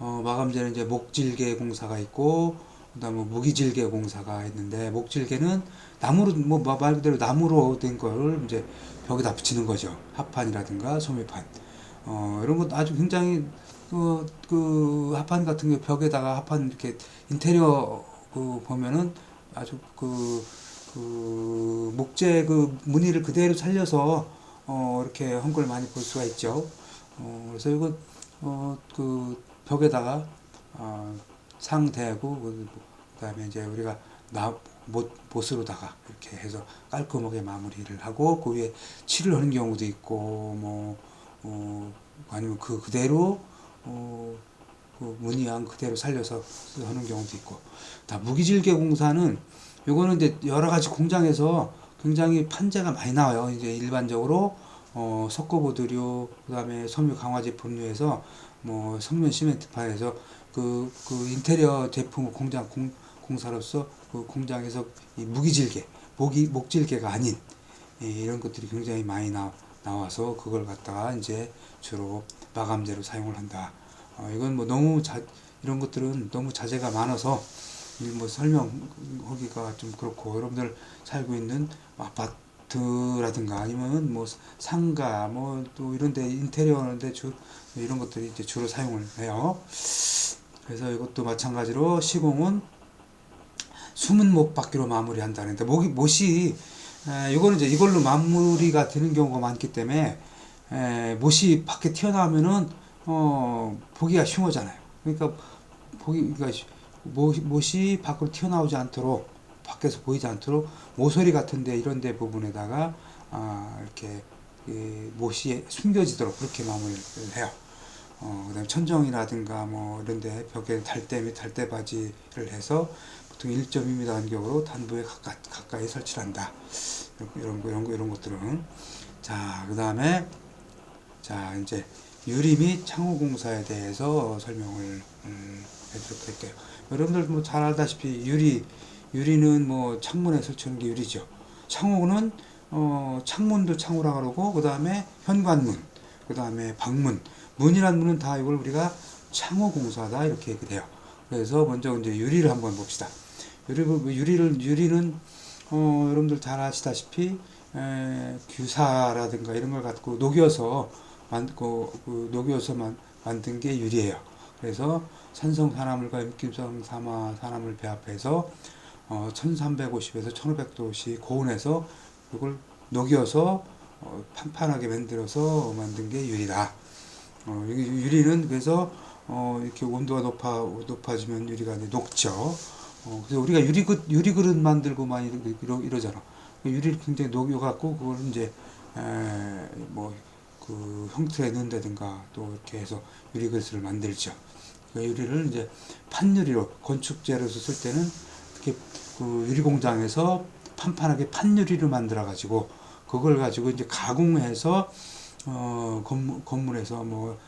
마감재는 이제 목질개 공사가 있고, 그 다음에 무기질개 공사가 있는데, 목질개는 나무로, 말 그대로 나무로 된 걸 이제 벽에다 붙이는 거죠. 합판이라든가 소매판. 이런 것도 아주 굉장히, 합판 같은 게 벽에다가 합판 이렇게 인테리어 보면은 아주 목재 무늬를 그대로 살려서 이렇게 한 걸 많이 볼 수가 있죠. 그래서 이건 벽에다가 상 대고, 그다음에 이제 우리가 못으로다가 이렇게 해서 깔끔하게 마무리를 하고, 그 위에 칠을 하는 경우도 있고, 아니면 그대로 무늬한 그대로 살려서 하는 경우도 있고. 다 무기질개 공사는 요거는 이제 여러 가지 공장에서 굉장히 판재가 많이 나와요. 이제 일반적으로 석고보드류, 그다음에 섬유 강화 제품류에서 뭐 성면 시멘트판에서 그 인테리어 제품 공사로서 그 공장에서 이 무기질개, 목질개가 아닌 이런 것들이 굉장히 많이 나와서 그걸 갖다가 이제 주로 마감재로 사용을 한다. 이건 뭐 이런 것들은 너무 자재가 많아서 뭐 설명하기가 좀 그렇고, 여러분들 살고 있는 아파트라든가 아니면 뭐 상가 또 이런데 인테리어인데 이런 것들이 이제 주로 사용을 해요. 그래서 이것도 마찬가지로 시공은 숨은 못 받기로 마무리한다는데, 못이 이거는 이제 이걸로 마무리가 되는 경우가 많기 때문에 못이 밖에 튀어나오면은 보기가 흉하잖아요. 그러니까 못이 밖으로 튀어나오지 않도록, 밖에서 보이지 않도록 모서리 같은데 이런데 부분에다가 이렇게 못이 숨겨지도록 그렇게 마무리를 해요. 그다음에 천정이라든가 뭐 이런데 벽에 달대바지를 해서 보통 1.2m 간격으로 단부에 가까이 설치를 한다. 이런 것들은. 자, 그 다음에 이제 유리 및 창호 공사에 대해서 설명을 해드리도록 할게요. 여러분들 뭐 잘 알다시피 유리는 뭐 창문에 설치하는 게 유리죠. 창호는 창문도 창호라 그러고, 그 다음에 현관문, 그 다음에 방문, 문이란 문은 다 이걸 우리가 창호공사다 이렇게 얘기 돼요. 그래서 먼저 이제 유리를 한번 봅시다. 유리는 여러분들 잘 아시다시피 규사라든가 이런 걸 갖고 녹여서 만든 게 유리예요. 그래서 산성 산화물과 임기성 산화물 배합해서 1350에서 1500도씨 고온에서 이걸 녹여서 판판하게 만들어서 만든 게 유리다. 유리는 그래서 이렇게 온도가 높아지면 유리가 이제 녹죠. 그래서 우리가 유리 그릇 만들고 많이 이러잖아. 유리를 굉장히 녹여갖고 그걸 이제 그 형틀에 넣는다든가 또 이렇게 해서 유리 그릇을 만들죠. 그 유리를 이제 판유리로 건축재로서 쓸 때는 이렇게 그 유리 공장에서 판판하게 판유리를 만들어 가지고 그걸 가지고 이제 가공해서 건물에서 뭐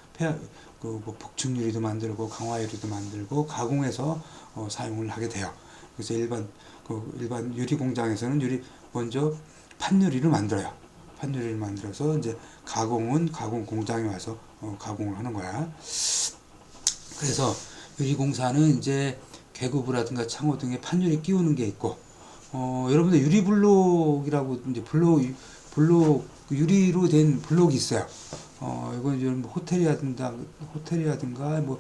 복층유리도 만들고 강화유리도 만들고 가공해서 사용을 하게 돼요. 그래서 일반 유리 공장에서는 먼저 판유리를 만들어요. 판유리를 만들어서 이제 가공 공장에 와서 가공을 하는 거야. 그래서 유리공사는 이제 계구부라든가 창호 등에 판유리 끼우는 게 있고, 여러분들 유리블록이라고 이제 유리로 된 블록이 있어요. 이건 이제 뭐 호텔이라든가 뭐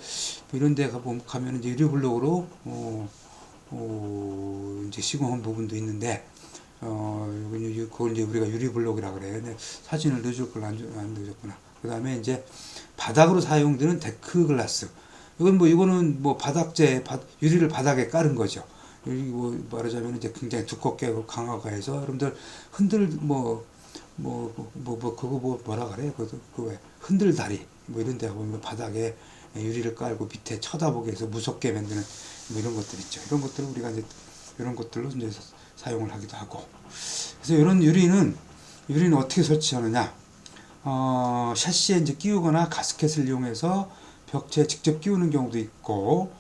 이런 데 가면 이제 유리블록으로 이제 시공한 부분도 있는데, 그걸 이제 우리가 유리블록이라고 그래요. 근데 사진을 넣어줄 걸 안 넣어줬구나. 그 다음에 이제 바닥으로 사용되는 데크글라스. 이거는 뭐 유리를 바닥에 깔은 거죠. 뭐 말하자면 이제 굉장히 두껍게 강화가 해서 여러분들 그거 뭐라 그래? 왜 흔들다리 뭐 이런 데 보면 바닥에 유리를 깔고 밑에 쳐다보게 해서 무섭게 만드는 뭐 이런 것들 있죠. 이런 것들을 우리가 이제 이런 것들로 이제 사용을 하기도 하고. 그래서 이런 유리는 어떻게 설치하느냐? 샤시에 이제 끼우거나 가스켓을 이용해서 벽체에 직접 끼우는 경우도 있고,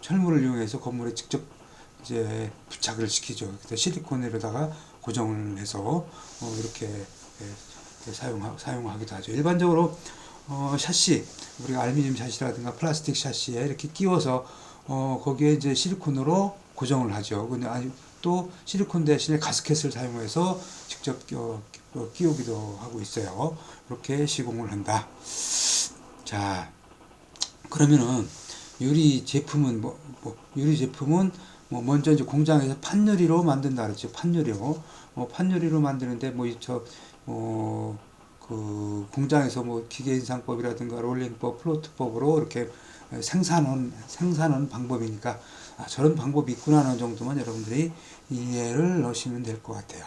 철물을 이용해서 건물에 직접 이제 부착을 시키죠. 그래서 실리콘에다가 고정을 해서 이렇게 사용하기도 하죠. 일반적으로 샤시, 우리가 알루미늄 샤시라든가 플라스틱 샤시에 이렇게 끼워서 거기에 이제 실리콘으로 고정을 하죠. 근데 또 실리콘 대신에 가스켓을 사용해서 직접 끼우기도 하고 있어요. 이렇게 시공을 한다. 자, 그러면은 유리 제품은 먼저 이제 공장에서 판유리로 만든다 그랬죠. 판유리로 만드는데 그 공장에서 기계 인상법이라든가 롤링법, 플로트법으로 이렇게 생산하는 방법이니까 저런 방법이 있구나 하는 정도만 여러분들이 이해를 하시면 될 것 같아요.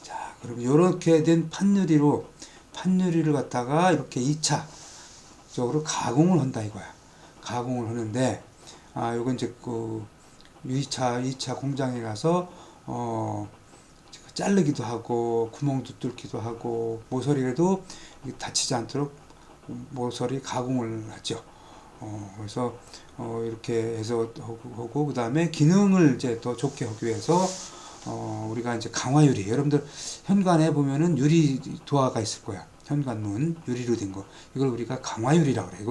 자, 그럼 이렇게 된 판유리를 갖다가 이렇게 2차적으로 가공을 한다 이거야. 가공을 하는데 요건 이제 그 2차 공장에 가서 자르기도 하고 구멍도 뚫기도 하고 모서리에도 다치지 않도록 모서리 가공을 하죠. 그래서 이렇게 해서 하고 그 다음에 기능을 이제 더 좋게 하기 위해서 우리가 이제 강화유리, 여러분들 현관에 보면은 유리 도화가 있을 거야. 현관문 유리로 된 거, 이걸 우리가 강화유리라고 그래.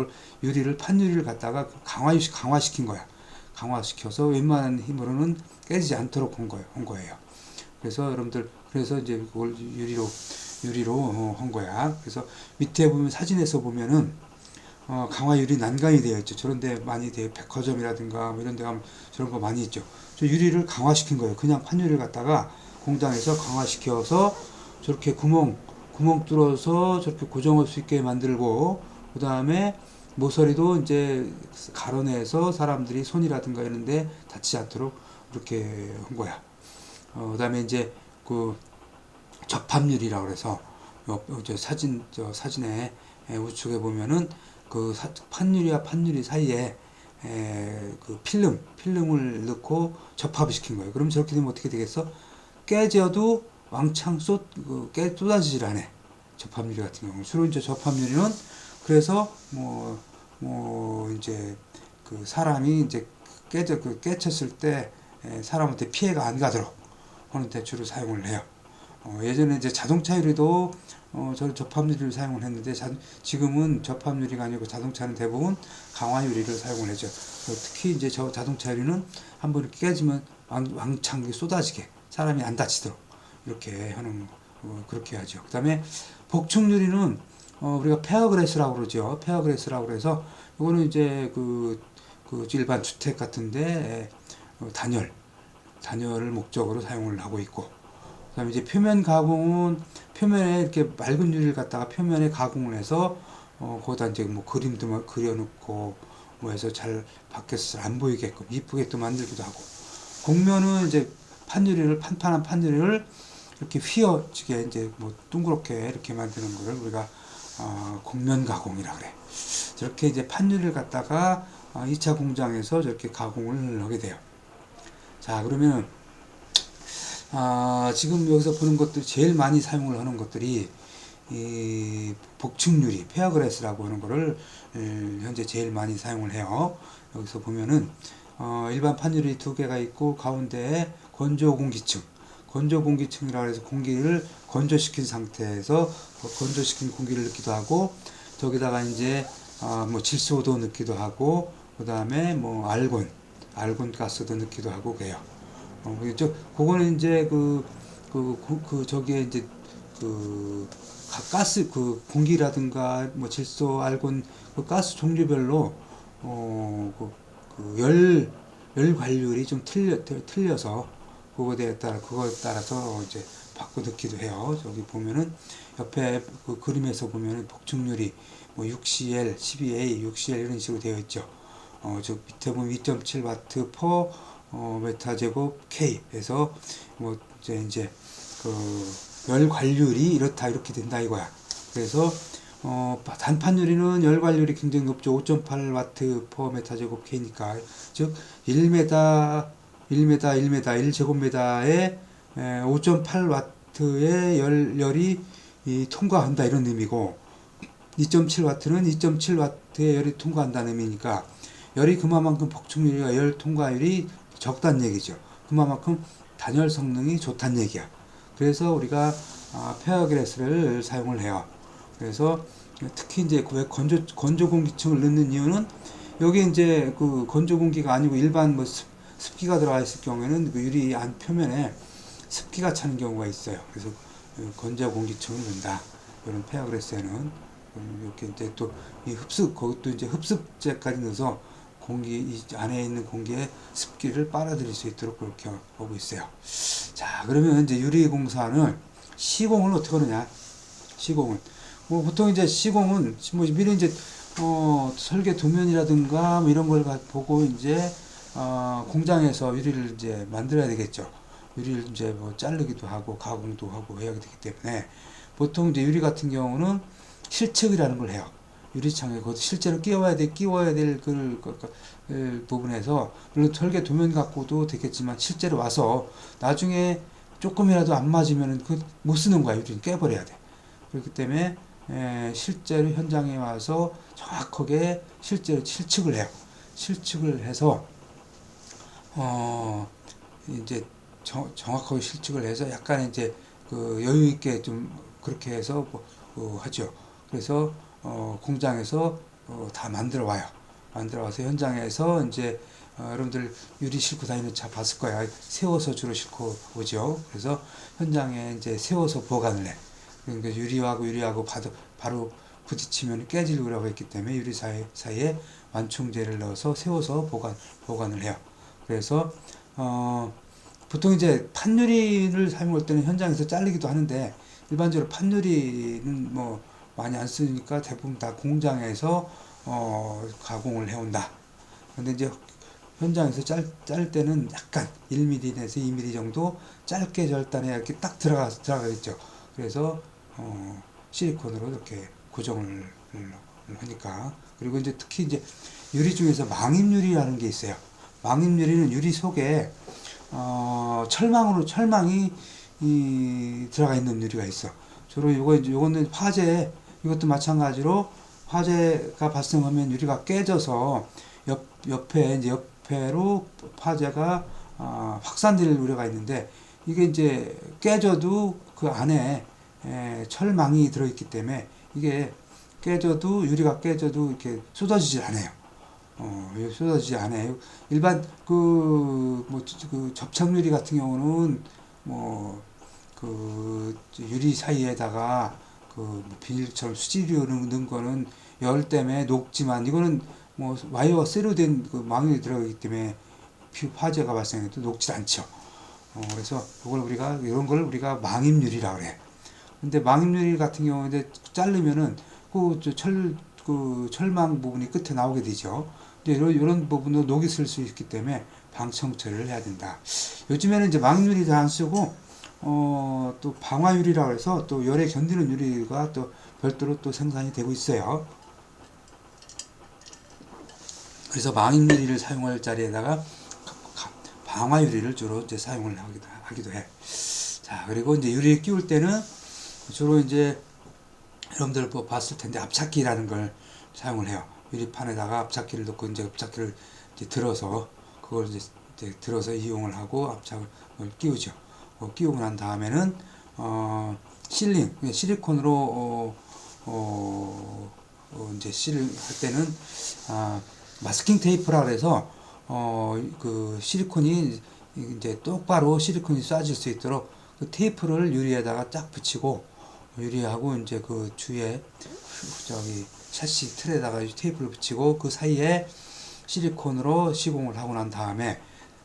이걸 판유리를 갖다가 강화시킨 거야. 강화시켜서 웬만한 힘으로는 깨지지 않도록 한 거예요. 그래서 여러분들 이제 그걸 유리로 한 거야. 그래서 밑에 보면 사진에서 보면은 강화유리 난간이 되어 있죠. 저런 데 많이 돼요. 백화점이라든가 뭐 이런 데 가면 저런 거 많이 있죠. 저 유리를 강화시킨 거예요. 그냥 판유리를 갖다가 공장에서 강화시켜서 저렇게 구멍 뚫어서 저렇게 고정할 수 있게 만들고, 그 다음에 모서리도 이제 가로내서 사람들이 손이라든가 이런데 다치지 않도록 이렇게 한 거야. 그 다음에 이제 그 접합유리라고 그래서 사진에 우측에 보면은 그 판유리와 판유리 사이에 그 필름을 넣고 접합을 시킨 거예요. 그럼 저렇게 되면 어떻게 되겠어? 깨져도 왕창 쏟아지질 않아. 접합유리 같은 경우. 주로 이제 접합유리는 그래서 이제 그 사람이 이제 깨쳤을 때 사람한테 피해가 안 가도록 하는 데 주로 사용을 해요. 예전에 이제 자동차 유리도 저는 접합 유리를 사용을 했는데 지금은 접합 유리가 아니고 자동차는 대부분 강화 유리를 사용을 하죠. 특히 이제 저 자동차 유리는 한번 이렇게 깨지면 왕창 쏟아지게 사람이 안 다치도록 이렇게 하는 그렇게 하죠. 그다음에 복층 유리는 우리가 페어그레스라고 그러죠. 페어그레스라고 그래서 이거는 이제 그 일반 주택 같은데 단열을 목적으로 사용을 하고 있고, 그다음에 이제 표면 가공은 표면에 이렇게 맑은 유리를 갖다가 표면에 가공을 해서 거기다 이제 뭐 그림도 그려놓고 뭐 해서 잘 밖에서 잘 안 보이게끔 이쁘게 또 만들기도 하고, 곡면은 이제 판판한 판유리를 이렇게 휘어지게 이제 뭐 둥그렇게 이렇게 만드는 거를 우리가 곡면 가공이라 그래. 저렇게 이제 판유리를 갖다가 2차 공장에서 저렇게 가공을 하게 돼요. 자, 그러면 지금 여기서 보는 것들 제일 많이 사용을 하는 것들이 이 복층유리, 페어그레스라고 하는 거를 현재 제일 많이 사용을 해요. 여기서 보면은 일반 판유리 두 개가 있고 가운데에 건조공기층이라고 해서 공기를 건조시킨 상태에서 건조시킨 공기를 넣기도 하고, 저기다가 이제 뭐 질소도 넣기도 하고, 그 다음에 뭐 알곤 가스도 넣기도 하고 그래요. 그거는 이제 저기에 이제 가스 공기라든가 뭐 질소, 알곤 가스 종류별로 열 관율이 좀 틀려서 그거에 따라서 이제 바꿔 넣기도 해요. 저기 보면은 옆에 그 그림에서 보면은 복층유리 뭐 6CL, 12A, 6CL 이런 식으로 되어 있죠. 저 밑에 보면 2.7W per 메타제곱 K 해서 뭐 이제 열 관율이 이렇게 된다 이거야. 그래서 단판 유리는 열 관율이 굉장히 높죠. 5.8W per 메타제곱 K니까, 즉 1제곱미터에 5.8W의 열이 통과한다 이런 의미고, 2.7W는 2.7W의 열이 통과한다는 의미니까 열이 그만큼 복층유리가 열 통과율이 적다는 얘기죠. 그만큼 단열 성능이 좋다는 얘기야. 그래서 우리가 페어그레스를 사용을 해요. 그래서 특히 이제 왜 건조 공기층을 넣는 이유는, 여기 이제 그 건조 공기가 아니고 일반 뭐 습기가 들어가 있을 경우에는 그 유리 안 표면에 습기가 차는 경우가 있어요. 그래서 건조 공기층을 넣는다. 이런 페어그레스에는 이렇게 이제 또 이 그것도 이제 흡습제까지 넣어서 이 안에 있는 공기의 습기를 빨아들일 수 있도록 그렇게 하고 있어요. 자, 그러면 이제 유리공사는 시공을 어떻게 하느냐? 시공은 뭐 보통 이제 시공은 뭐 미리 이제 설계 도면이라든가 뭐 이런 걸 보고 이제 공장에서 유리를 이제 만들어야 되겠죠. 유리를 이제 뭐 자르기도 하고 가공도 하고 해야 되기 때문에 보통 이제 유리 같은 경우는 실측이라는 걸 해요. 유리창에 거기서 실제로 끼워야 될 부분에서, 물론 설계 도면 갖고도 되겠지만 실제로 와서 나중에 조금이라도 안 맞으면 못 쓰는 거야. 유리는 깨버려야 돼. 그렇기 때문에 실제로 현장에 와서 정확하게 실제로 실측을 해요. 실측을 해서 이제 정확하게 실측을 해서 약간 이제 여유 있게 좀 그렇게 해서 하죠. 그래서 공장에서 다 만들어 와요. 만들어 와서 현장에서 이제 여러분들 유리 싣고 다니는 차 봤을 거야. 세워서 주로 싣고 오죠. 그래서 현장에 이제 세워서 보관을 해. 그러니까 유리하고 바로 부딪히면 깨지려고 했기 때문에 유리 사이에 완충제를 넣어서 세워서 보관을 해요. 그래서 보통 이제 판유리를 사용할 때는 현장에서 자르기도 하는데, 일반적으로 판유리는 뭐 많이 안 쓰니까 대부분 다 공장에서 가공을 해온다. 근데 이제 현장에서 자를 때는 약간 1mm 내서 2mm 정도 짧게 절단해 이렇게 딱 들어가겠죠. 그래서 실리콘으로 이렇게 고정을 하니까. 그리고 이제 특히 이제 유리 중에서 망임유리라는 게 있어요. 망임유리는 유리 속에 철망이 들어가 있는 유리가 있어. 주로 요거는 이것도 마찬가지로 화재가 발생하면 유리가 깨져서 옆에로 화재가 확산될 우려가 있는데, 이게 이제 깨져도 그 안에 철망이 들어있기 때문에 이게 깨져도 유리가 깨져도 이렇게 쏟아지질 않아요. 쏟아지지 않아요. 일반 그 접착유리 같은 경우는 뭐 그 유리 사이에다가 그 비닐처럼 수지로 넣은 거는 열 때문에 녹지만 이거는 뭐 와이어 쇠로 된 그 망이 들어가기 때문에 화재가 발생해도 녹지 않죠. 그래서 이런 걸 우리가 망임유리라 그래. 근데 망임유리 같은 경우에 자르면은 그 철망 부분이 끝에 나오게 되죠. 근데 이런 부분도 녹이 쓸 수 있기 때문에 방청 처리를 해야 된다. 요즘에는 이제 망임유리도 안 쓰고 또 방화유리라고 해서 또 열에 견디는 유리가 또 별도로 또 생산이 되고 있어요. 그래서 망임유리를 사용할 자리에다가 방화유리를 주로 이제 사용을 하기도 해. 자, 그리고 이제 유리에 끼울 때는 주로 이제 여러분들 봤을 텐데 앞찾기라는 걸 사용을 해요. 유리판에다가 앞찾기를 넣고 이제 앞찾기를 이제 들어서 그걸 이제 들어서 이용을 하고 앞착을 끼우죠. 끼우고 난 다음에는 실링 실리콘으로 이제 실을 할 때는 마스킹 테이프라 그래서 그 실리콘이 이제 똑바로 실리콘이 쏴질 수 있도록 그 테이프를 유리에다가 쫙 붙이고 유리하고 이제 그 주위에 저기 샤시 틀에다가 테이프를 붙이고 그 사이에 실리콘으로 시공을 하고 난 다음에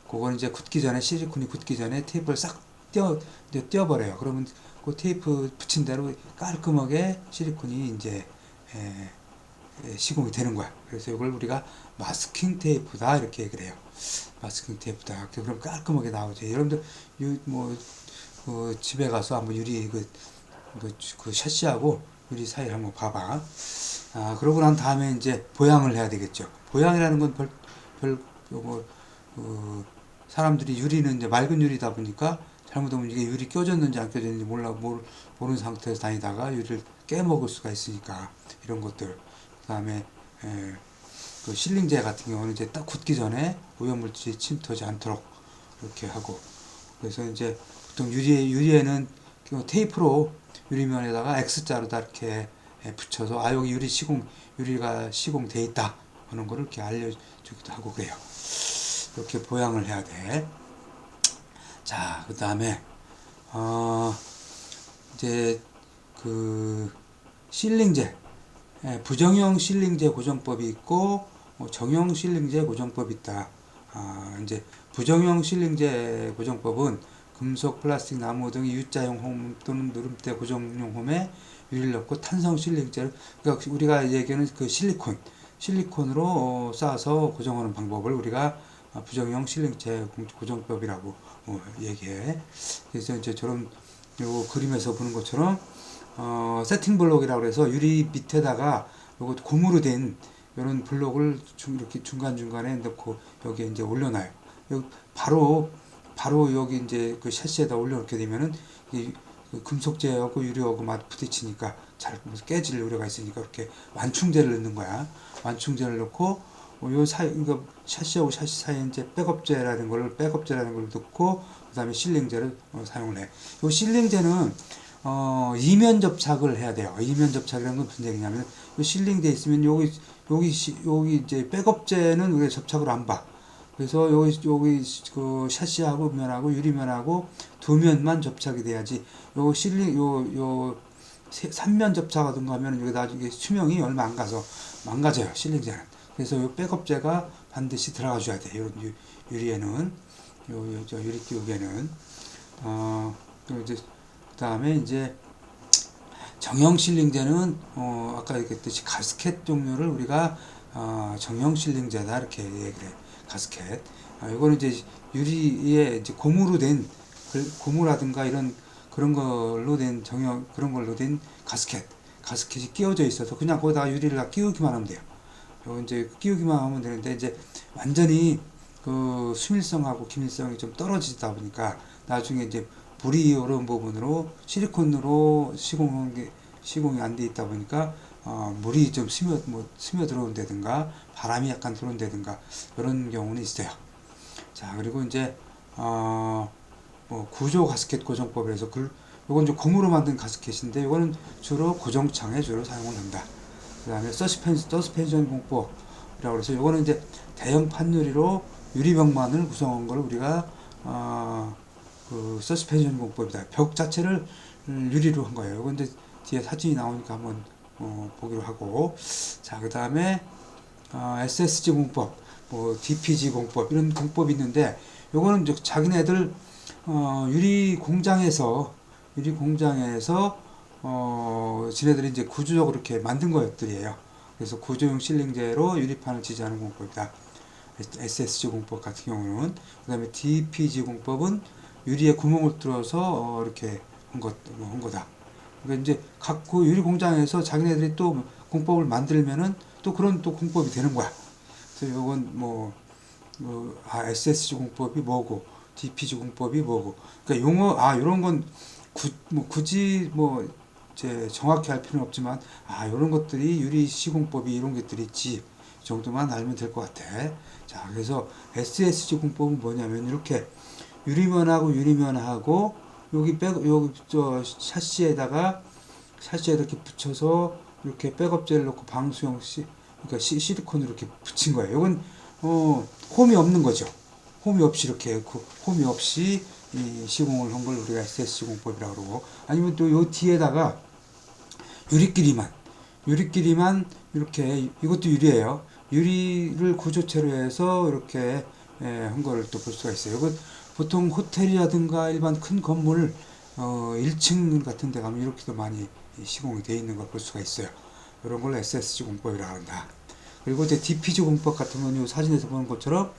그걸 이제 굳기 전에 실리콘이 굳기 전에 테이프를 싹 떼어버려요. 그러면 그 테이프 붙인 대로 깔끔하게 실리콘이 이제 시공이 되는 거야. 그래서 이걸 우리가 마스킹 테이프다 이렇게 얘기를 해요. 마스킹 테이프다. 그럼 깔끔하게 나오죠. 여러분들 집에 가서 한번 유리 그 샤시하고 유리 사이를 한번 봐봐. 그러고 난 다음에 이제 보양을 해야 되겠죠. 보양이라는 건 사람들이 유리는 이제 맑은 유리다 보니까 잘못하면 이게 유리 껴졌는지 안 껴졌는지 모르는 상태에서 다니다가 유리를 깨먹을 수가 있으니까 이런 것들. 그 다음에 그 실링제 같은 경우는 이제 딱 굳기 전에 오염물질이 침투하지 않도록 이렇게 하고. 그래서 이제 보통 유리에는 테이프로 유리면에다가 X자로 다 이렇게 붙여서 여기 유리가 시공돼 있다 하는 거를 이렇게 알려주기도 하고 그래요. 이렇게 보양을 해야 돼. 자, 그 다음에 이제 그 실링제, 부정형 실링제 고정법이 있고 정형 실링제 고정법이 있다. 이제 부정형 실링제 고정법은 금속, 플라스틱, 나무 등 U자형 홈 또는 누름대 고정용 홈에 유리를 넣고 탄성 실링제를, 그러니까 우리가 얘기하는 그 실리콘으로 쌓아서 고정하는 방법을 우리가 부정형 실링제 고정법이라고 얘기해. 그래서 이제 저런 요 그림에서 보는 것처럼 세팅 블록이라고 해서 유리 밑에다가 요거 고무로 된 이런 블록을 이렇게 중간중간에 넣고 여기에 이제 올려놔요. 여기 바로 여기 이제 그 샤시에다 올려놓게 되면은 이 금속재하고 유리하고 막 부딪히니까 잘 깨질 우려가 있으니까 이렇게 완충제를 넣는 거야. 완충제를 넣고 요 사이, 그러니까 샤시하고 샤시 사이에 이제 백업제라는 걸 넣고 그다음에 실링제를 사용을 해. 요 실링제는 이면 접착을 해야 돼요. 이면 접착이라는 건 무슨 얘기냐면 요 실링돼 있으면 여기 이제 백업제는 우리가 접착을 안 봐. 그래서 여기 그 샤시하고 면하고 유리면하고 두 면만 접착이 돼야지. 요 3면 접착하든가 하면 여기 나중에 수명이 얼마 안 가서 망가져요. 실링제는. 그래서 요 백업제가 반드시 들어가 줘야 돼. 이런 유리에는 유리 끼우개는 이제 그다음에 이제 정형 실링제는 아까 얘기했듯이 가스켓 종류를 우리가 정형 실링제다 이렇게 얘기를 해. 가스켓. 이거는 이제 유리에 이제 고무라든가 이런 그런 걸로 된 가스켓이 끼워져 있어서 그냥 거기다가 유리를 다 끼우기만 하면 돼요. 이제 끼우기만 하면 되는데 이제 완전히 그 수밀성하고 기밀성이 좀 떨어지다 보니까 나중에 이제 물이 이런 부분으로 실리콘으로 시공이 안 돼 있다 보니까 물이 좀 스며 들어온다든가 바람이 약간 들어온다든가 이런 경우는 있어요. 자, 그리고 이제 구조 가스켓 고정법이라서 요건 이제 고무로 만든 가스켓인데 요거는 주로 고정창에 주로 사용을 한다. 그 다음에 서스펜션 공법이라고 해서 요거는 이제 대형 판유리로 유리벽만을 구성한 걸 우리가 그 서스펜션 공법이다. 벽 자체를 유리로 한 거예요. 이건 이제 뒤에 사진이 나오니까 한번 보기로 하고, 자, 그 다음에 SSG 공법, DPG 공법 이런 공법이 있는데 요거는 이제 자기네들 유리 공장에서 지네들이 이제 구조적으로 이렇게 만든 것들이에요. 그래서 구조용 실링제로 유리판을 지지하는 공법이다. SSG 공법 같은 경우는. 그 다음에 DPG 공법은 유리에 구멍을 뚫어서 이렇게 한 거다. 그러니까 이제 각 유리 공장에서 자기네들이 또 공법을 만들면은 또 그런 또 공법이 되는 거야. 그래서 요건 SSG 공법이 뭐고, DPG 공법이 뭐고. 그러니까 용어, 요런 건 굳이 이제 정확히 할 필요는 없지만, 요런 것들이 유리 시공법이 이런 것들이 있지. 이 정도만 알면 될 것 같아. 자, 그래서 SSG 공법은 뭐냐면, 이렇게 유리면하고, 여기 샤시에다가 이렇게 붙여서, 이렇게 백업재를 넣고 방수용 그러니까 실리콘으로 이렇게 붙인 거예요. 이건, 홈이 없는 거죠. 홈이 없이 이 시공을 한 걸 우리가 SSG 공법이라고 그러고, 아니면 또 요 뒤에다가 유리끼리만 이렇게, 이것도 유리예요. 유리를 구조체로 해서 이렇게 한 거를 또 볼 수가 있어요. 이건 보통 호텔이라든가 일반 큰 건물 1층 같은 데 가면 이렇게도 많이 시공이 되어 있는 걸 볼 수가 있어요. 이런 걸 SSG 공법이라고 한다. 그리고 이제 DPG 공법 같은 건 이 사진에서 보는 것처럼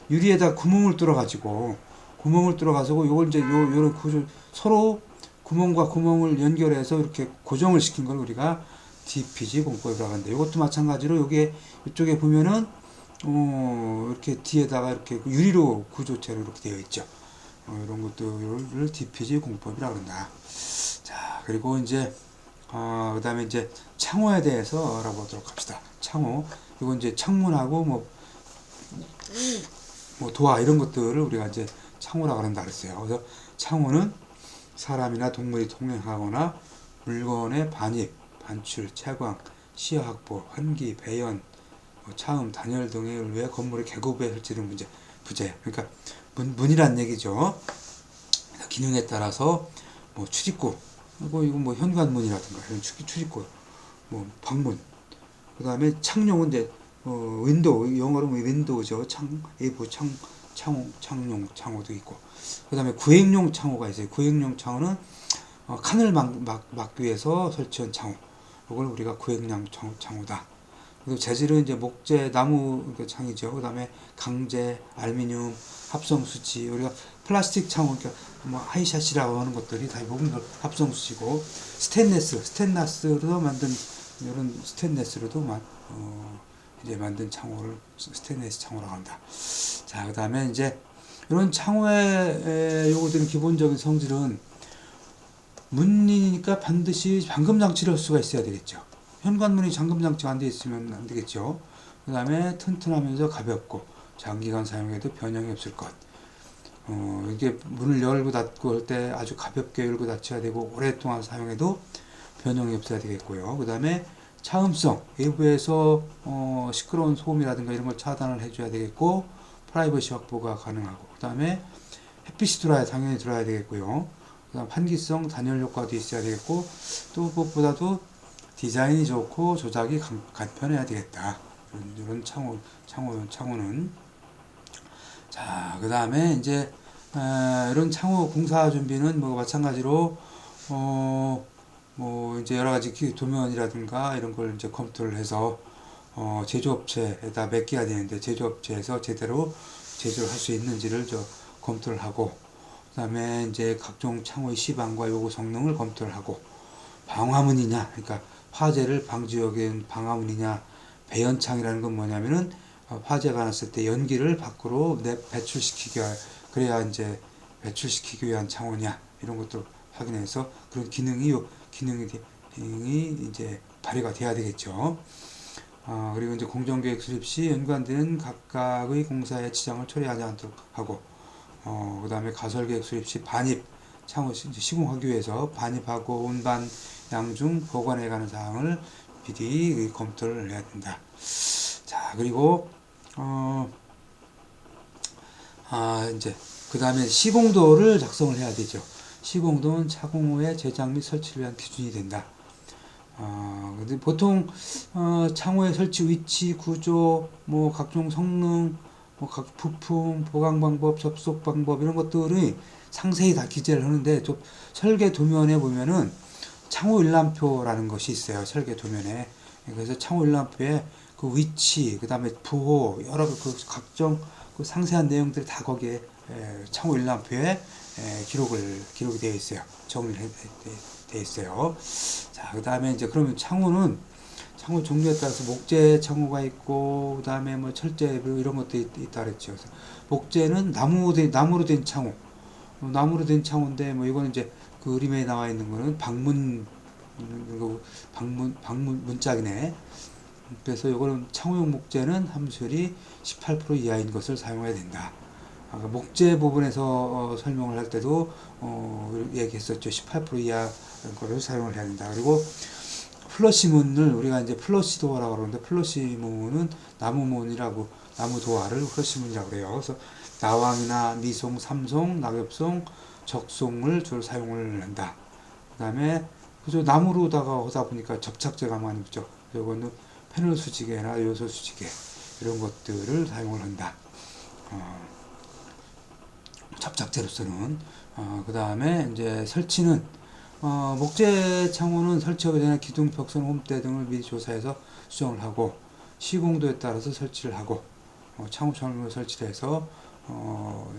유리에다 구멍을 뚫어가지고 요걸 이제 요런 구조, 서로 구멍과 구멍을 연결해서 이렇게 고정을 시킨 걸 우리가 DPG 공법이라고 하는데, 이것도 마찬가지로 이쪽에 보면은 이렇게 뒤에다가 이렇게 유리로 구조체로 이렇게 되어 있죠. 이런 것들을 DPG 공법이라고 한다. 자, 그리고 이제 그 다음에 이제 창호에 대해서 알아보도록 합시다. 창호, 이건 이제 창문하고 도화 이런 것들을 우리가 이제 창호라고 한다 그랬어요. 그래서 창호는 사람이나 동물이 통행하거나 물건의 반입, 반출, 채광, 시야 확보, 환기, 배연, 차음, 단열 등을 위해 건물의 계급에 설치된 부재. 그러니까 문이란 얘기죠. 기능에 따라서 출입구, 이거 현관문이라든가 이런 출입구, 방문. 그 다음에 창용은 이제 윈도우, 영어로 윈도우죠. 창호도 있고. 그 다음에 구획용 창호가 있어요. 구획용 창호는 칸을 막기 위해서 설치한 창호. 이걸 우리가 구획용 창호다. 그리고 재질은 이제 목재, 나무 창이죠. 그 다음에 강재, 알루미늄, 합성수지, 우리가 플라스틱 창호, 그러니까 하이샷이라고 하는 것들이 대부분 합성수지고, 스테인레스로도 만든, 이런 스테인레스로도 이제 만든 창호를 스테인레스 창호라고 한다. 자, 그 다음에 이제 이런 창호의 요거들은 기본적인 성질은 문이니까 반드시 잠금장치를 할 수가 있어야 되겠죠. 현관문이 잠금장치가 안 되어 있으면 안 되겠죠. 그 다음에 튼튼하면서 가볍고 장기간 사용해도 변형이 없을 것. 이게 문을 열고 닫고 할 때 아주 가볍게 열고 닫혀야 되고 오랫동안 사용해도 변형이 없어야 되겠고요. 그 다음에 차음성, 외부에서 시끄러운 소음이라든가 이런 걸 차단을 해줘야 되겠고, 프라이버시 확보가 가능하고, 그 다음에 햇빛이 당연히 들어야 되겠고요. 그 다음 환기성, 단열 효과도 있어야 되겠고, 또 무엇보다도 디자인이 좋고 조작이 간편해야 되겠다. 이런 창호는. 자, 그 다음에 이제 이런 창호 공사 준비는 마찬가지로 이제 여러 가지 도면이라든가 이런 걸 이제 검토를 해서 제조업체에다 맡겨야 되는데, 제조업체에서 제대로 제조를 할 수 있는지를 검토를 하고, 그 다음에 이제 각종 창호의 시방과 요구 성능을 검토를 하고, 방화문이냐, 그러니까 화재를 방지하기 위한 방화문이냐, 배연창이라는 건 뭐냐면은 화재가 났을 때 연기를 밖으로 그래야 이제 배출시키기 위한 창호냐, 이런 것들 확인해서 그런 기능이 이제 발휘가 돼야 되겠죠. 그리고 이제 공정계획 수립 시 연관되는 각각의 공사의 지장을 초래하지 않도록 하고, 그 다음에 가설계획 수립 시 반입, 창호 시공하기 위해서 반입하고 운반, 양중, 보관에 관한 사항을 미리 검토를 해야 된다. 자, 그리고, 이제, 그 다음에 시공도를 작성을 해야 되죠. 시공도는 착공 후에 제작 및 설치를 위한 기준이 된다. 근데 보통, 창호의 설치 위치, 구조, 뭐, 각종 성능, 뭐, 각 부품, 보강 방법, 접속 방법, 이런 것들이 상세히 다 기재를 하는데, 또 설계 도면에 보면은 창호 일람표라는 것이 있어요. 설계 도면에. 그래서 창호 일람표에 그 위치, 그 다음에 부호, 여러 그 각종 그 상세한 내용들이 다 거기에 창호 일람표에 기록이 되어 있어요. 정리를 되어 있어요. 자, 그 다음에 이제 그러면 창호는 창호 종류에 따라서 목재 창호가 있고, 그 다음에 뭐 철제 이런 것도 있다 그랬죠. 그래서 목재는 나무로 된 창호, 나무로 된 창호인데, 뭐 이거는 이제 그 그림에 나와 있는 거는 방문 문짝이네. 그래서 이거는 창호용 목재는 함수율이 18% 이하인 것을 사용해야 된다. 아까 목재 부분에서 설명을 할 때도 얘기했었죠. 18% 이하 거를 사용을 해야 된다. 그리고 플러시문을 우리가 이제 플러시도어라고 그러는데, 플러시문은 나무문이라고, 나무도화를 플러시문이라고 그래요. 그래서 나왕이나 미송, 삼송, 낙엽송, 적송을 주로 사용을 한다. 그 다음에 그저 나무로다가 하다 보니까 접착제가 많이 붙죠. 이거는 패널 수지개나 요소 수지개 이런 것들을 사용을 한다. 접착제로서는. 그 다음에 이제 설치는, 목재 창호는 설치하기 전에 기둥, 벽선, 홈대 등을 미리 조사해서 수정을 하고, 시공도에 따라서 설치를 하고, 창호 철문을 설치를 해서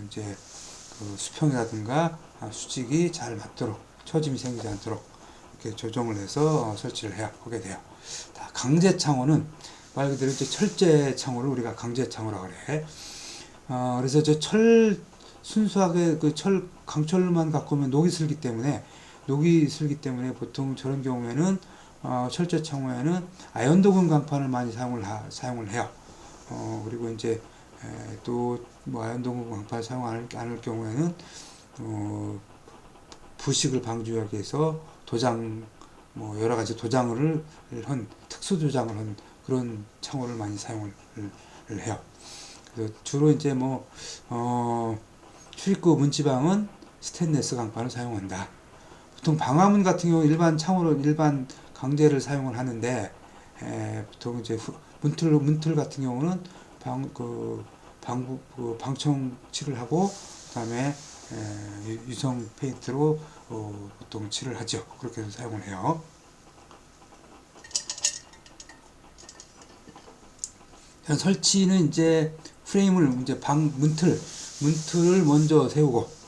이제 그 수평이라든가 수직이 잘 맞도록, 처짐이 생기지 않도록 이렇게 조정을 해서 설치를 하게 돼요. 강제 창호는 말 그대로 이제 철제 창호를 우리가 강제 창호라고 그래. 그래서 순수하게 그 강철로만 갖고 오면 녹이 슬기 때문에 보통 저런 경우에는 철제 창호에는 아연도금 강판을 많이 사용을 해요. 그리고 이제 또 뭐 아연도금 강판을 사용 않을 경우에는 부식을 방지하기 위해서 뭐 여러 가지 도장을 특수 도장을 한 그런 창호를 많이 사용을 해요. 그래서 주로 이제 뭐 출입구 문지방은 스테인리스 강판을 사용한다. 보통 방화문 같은 경우 일반 강제를 사용을 하는데, 보통 이제 문틀 같은 경우는 방청 칠을 하고, 그다음에 유성 페인트로 보통 칠을 하죠. 그렇게 해서 사용을 해요. 설치는 이제 프레임을 이제 문틀을 먼저 세우고,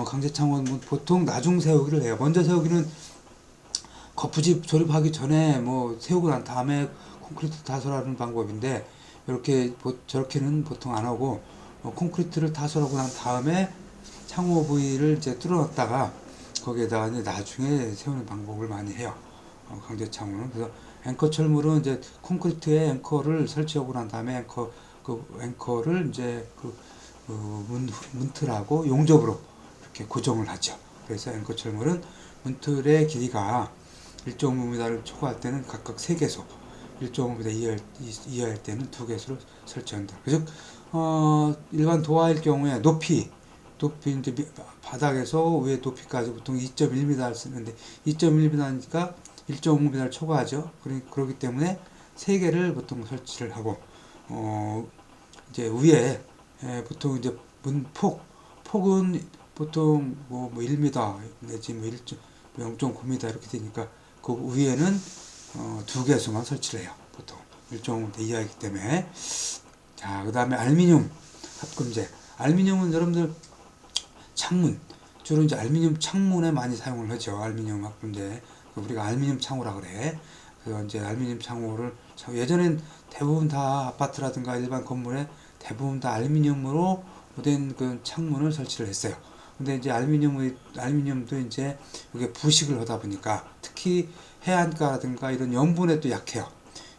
강제 창호는 보통 나중 세우기를 해요. 먼저 세우기는 거푸집 조립하기 전에 뭐 세우고 난 다음에 콘크리트 타설하는 방법인데, 저렇게는 보통 안 하고, 콘크리트를 타설하고 난 다음에 창호 부위를 이제 뚫어놨다가 거기에다가 이제 나중에 세우는 방법을 많이 해요. 강제 창호는. 그래서 앵커 철물은 이제 콘크리트에 앵커를 설치하고 난 다음에 앵커를 이제 문틀하고 용접으로 이렇게 고정을 하죠. 그래서 앵커 철물은 문틀의 길이가 1.5m를 초과할 때는 각각 3개소, 1.5m 이하일 때는 2개소로 설치한다. 즉, 일반 도화일 경우에 높이 이제 바닥에서 위에 높이까지 보통 2.1m를 쓰는데, 2.1m니까 1.5m를 초과하죠. 그렇기 때문에 3개를 보통 설치를 하고, 이제 위에 보통 이제 폭은 보통 뭐 1m 내지 뭐 0.9m 이렇게 되니까 그 위에는 2개소만 설치를 해요. 보통 1.5m 이하이기 때문에. 자, 그 다음에 알루미늄 합금재. 알루미늄은 여러분들 주로 이제 알루미늄 창문에 많이 사용을 하죠. 알루미늄 합금재. 우리가 알루미늄 창호라 그래. 그래서 이제 알루미늄 창호를 예전엔 대부분 다 아파트라든가 일반 건물에 대부분 다 알루미늄으로 된 그 창문을 설치를 했어요. 근데 이제 알루미늄도 이제 이게 부식을 하다 보니까, 특히 해안가라든가 이런 염분에 또 약해요.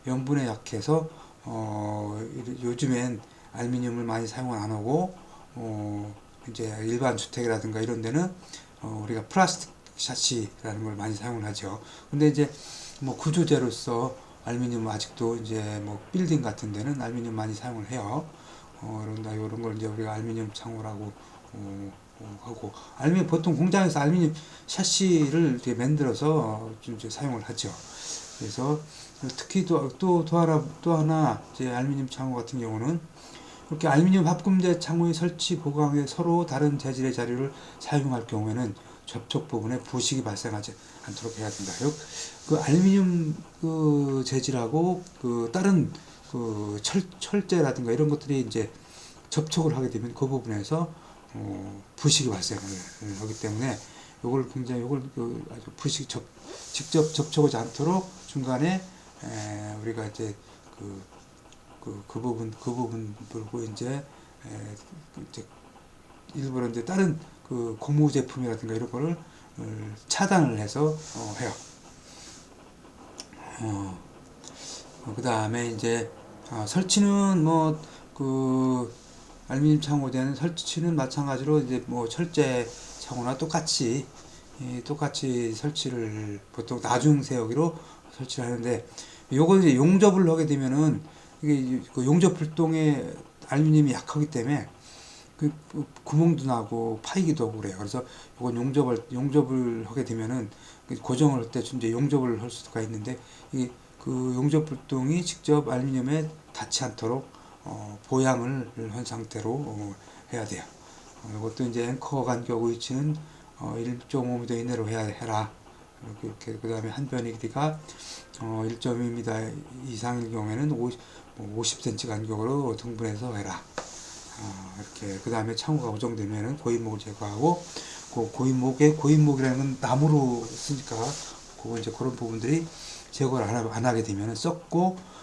염분에 약해서 요즘엔 알루미늄을 많이 사용을 안 하고 이제 일반 주택이라든가 이런 데는 우리가 플라스틱 샤시라는 걸 많이 사용을 하죠. 근데 이제 뭐 구조재로서 알루미늄 아직도 이제 뭐 빌딩 같은 데는 알루미늄 많이 사용을 해요. 이런 걸 이제 우리가 알루미늄 창호라고 하고, 알루미늄 보통 공장에서 알루미늄 샤시를 이렇게 만들어서 좀 이제 사용을 하죠. 그래서 특히 또 하나 이제 알루미늄 창호 같은 경우는 이렇게 알루미늄 합금재 창호의 설치 보강에 서로 다른 재질의 자료를 사용할 경우에는 접촉 부분에 부식이 발생하지 않도록 해야 된다. 그 알루미늄 그 재질하고 그 다른 그 철제라든가 이런 것들이 이제 접촉을 하게 되면 그 부분에서 부식이 발생을 하기 때문에 요걸 굉장히 아주 직접 접촉하지 않도록 중간에 우리가 이제 그 부분 그리고 이제 일부러 이제 다른 그 고무 제품이라든가 이런 거를 차단을 해서 해요. 그 다음에 이제 설치는 뭐 그 알루미늄 창호대는 설치는 마찬가지로 이제 뭐 철제 창호나 똑같이 설치를 보통 나중 세우기로 설치를 하는데, 요거 이제 용접을 하게 되면은 이게 그 용접 활동에 알루미늄이 약하기 때문에 그 구멍도 나고 파이기도 하고 그래요. 그래서 이건 용접을 하게 되면은 고정을 할 때 이제 용접을 할 수가 있는데, 그 용접 활동이 직접 알루미늄에 닿지 않도록 보양을 한 상태로 해야 돼요. 이것도 이제 앵커 간격 위치는 1.5m 이내로 해라. 이렇게 그 다음에 한 변의 길이가 1.2m 이상일 경우에는 50cm 간격으로 등분해서 해라. 이렇게 그 다음에 창호가 고정되면은 고인목을 제거하고, 그 고인목이라는 건 나무로 쓰니까 이제 그런 부분들이 제거를 안 하게 되면은 썩고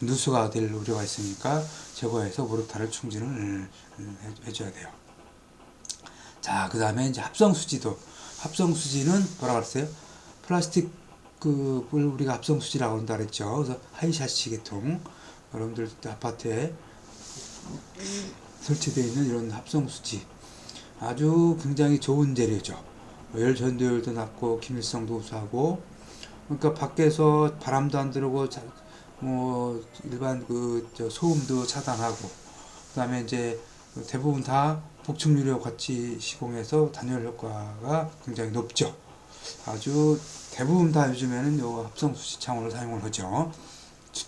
누수가 될 우려가 있으니까 제거해서 모르타를 충진을 해줘야 돼요. 자, 그 다음에 이제 합성수지는 뭐라고 했어요? 플라스틱 을 우리가 합성수지라고 한다 그랬죠. 그래서 하이샤시 계통, 여러분들 아파트에 설치되어 있는 이런 합성수지 아주 굉장히 좋은 재료죠. 열 전도율도 낮고 기밀성도 우수하고, 그러니까 밖에서 바람도 안 들어오고 일반 소음도 차단하고, 그다음에 이제 대부분 다 복층유리와 같이 시공해서 단열 효과가 굉장히 높죠. 아주 대부분 다 요즘에는 요 합성수지 창호를 사용을 하죠.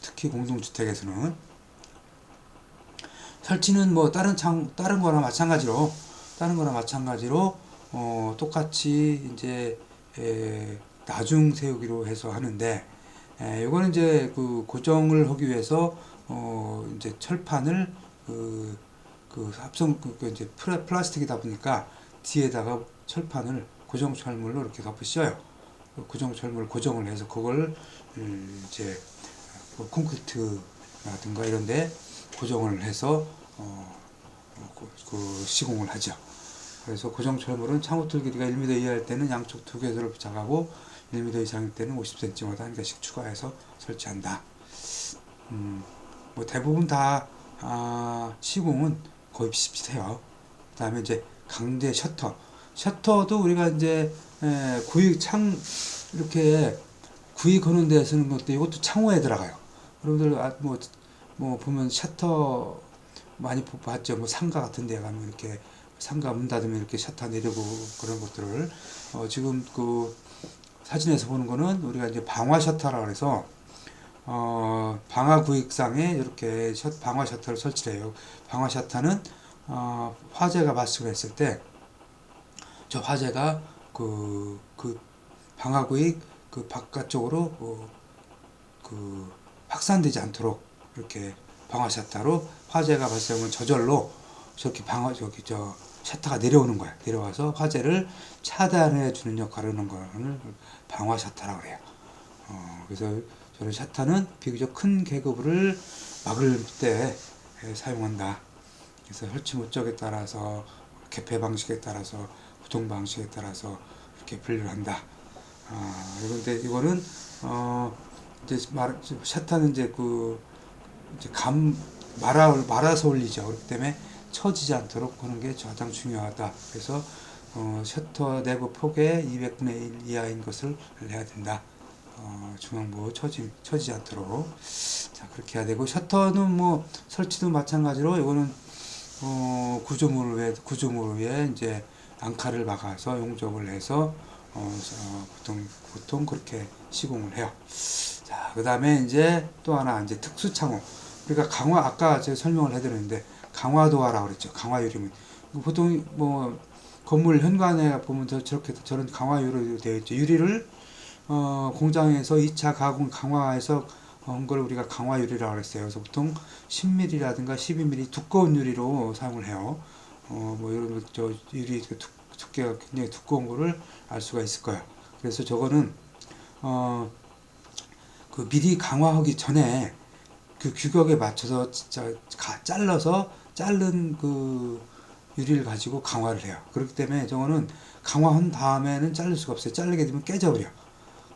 특히 공동주택에서는. 설치는 뭐 다른 거나 마찬가지로 똑같이 이제 나중 세우기로 해서 하는데, 요거는 이제 그 고정을 하기 위해서 이제 철판을 이제 플라스틱이다 보니까 뒤에다가 철판을 고정철물로 이렇게 덮으셔요. 고정철물 고정을 해서 그걸 이제 콘크리트라든가 이런데 고정을 해서 시공을 하죠. 그래서 고정철물은 창호틀 길이가 1m 이하일 때는 양쪽 두 개소를 부착하고 1m 이상일 때는 50cm마다 한 개씩 추가해서 설치한다. 뭐 대부분 다 시공은 거의 비슷해요. 그 다음에 이제 강제 셔터도 우리가 이제 이렇게 구이 거는 데 쓰는 것도 이것도 창호에 들어가요. 여러분들 뭐 보면 셔터 많이 봤죠. 뭐 상가 같은 데 가면 이렇게 상가 문 닫으면 이렇게 셔터 내리고 그런 것들을 지금 그 사진에서 보는 거는 우리가 이제 방화 셔터라고 해서 방화 구획상에 이렇게 방화 셔터를 설치를 해요. 방화 셔터는 화재가 발생했을 때 저 화재가 그 방화 구획 그 바깥쪽으로 확산되지 않도록 이렇게 방화 셔터로 화재가 발생하면 저절로 저렇게 셔터가 내려오는 거야. 내려와서 화재를 차단해 주는 역할을 하는 거를 방화 셔터라고 해요. 그래서 저런 셔터는 비교적 큰 계급을 막을 때 사용한다. 그래서 설치 목적에 따라서 개폐 방식에 따라서 구동 방식에 따라서 이렇게 분류를 한다. 그런데 이거는 이제 셔터는 이제 말아서 올리죠. 그렇기 때문에 처지지 않도록 하는 게 가장 중요하다. 그래서 셔터 내부 폭의 200분의 1 이하인 것을 해야 된다. 중앙부 처지지 않도록. 자, 그렇게 해야 되고, 셔터는 뭐 설치도 마찬가지로 이거는 구조물을 위해 이제 앙카를 박아서 용접을 해서 보통 그렇게 시공을 해요. 자, 그 다음에 이제 또 하나 이제 특수 창호. 그러니까 아까 제가 설명을 해드렸는데 강화도화라고 그랬죠. 강화유리문. 보통 뭐 건물 현관에 보면 저런 강화유리로 되어 있죠. 유리를 공장에서 2차 가공 강화해서 한 걸 우리가 강화유리라고 그랬어요. 그래서 보통 10mm라든가 12mm 두꺼운 유리로 사용을 해요. 뭐 이런 유리 두께가 굉장히 두꺼운 거를 알 수가 있을 거예요. 그래서 저거는 그 미리 강화하기 전에 그 규격에 맞춰서 잘라서 자른 그 유리를 가지고 강화를 해요. 그렇기 때문에 저거는 강화한 다음에는 자를 수가 없어요. 자르게 되면 깨져버려.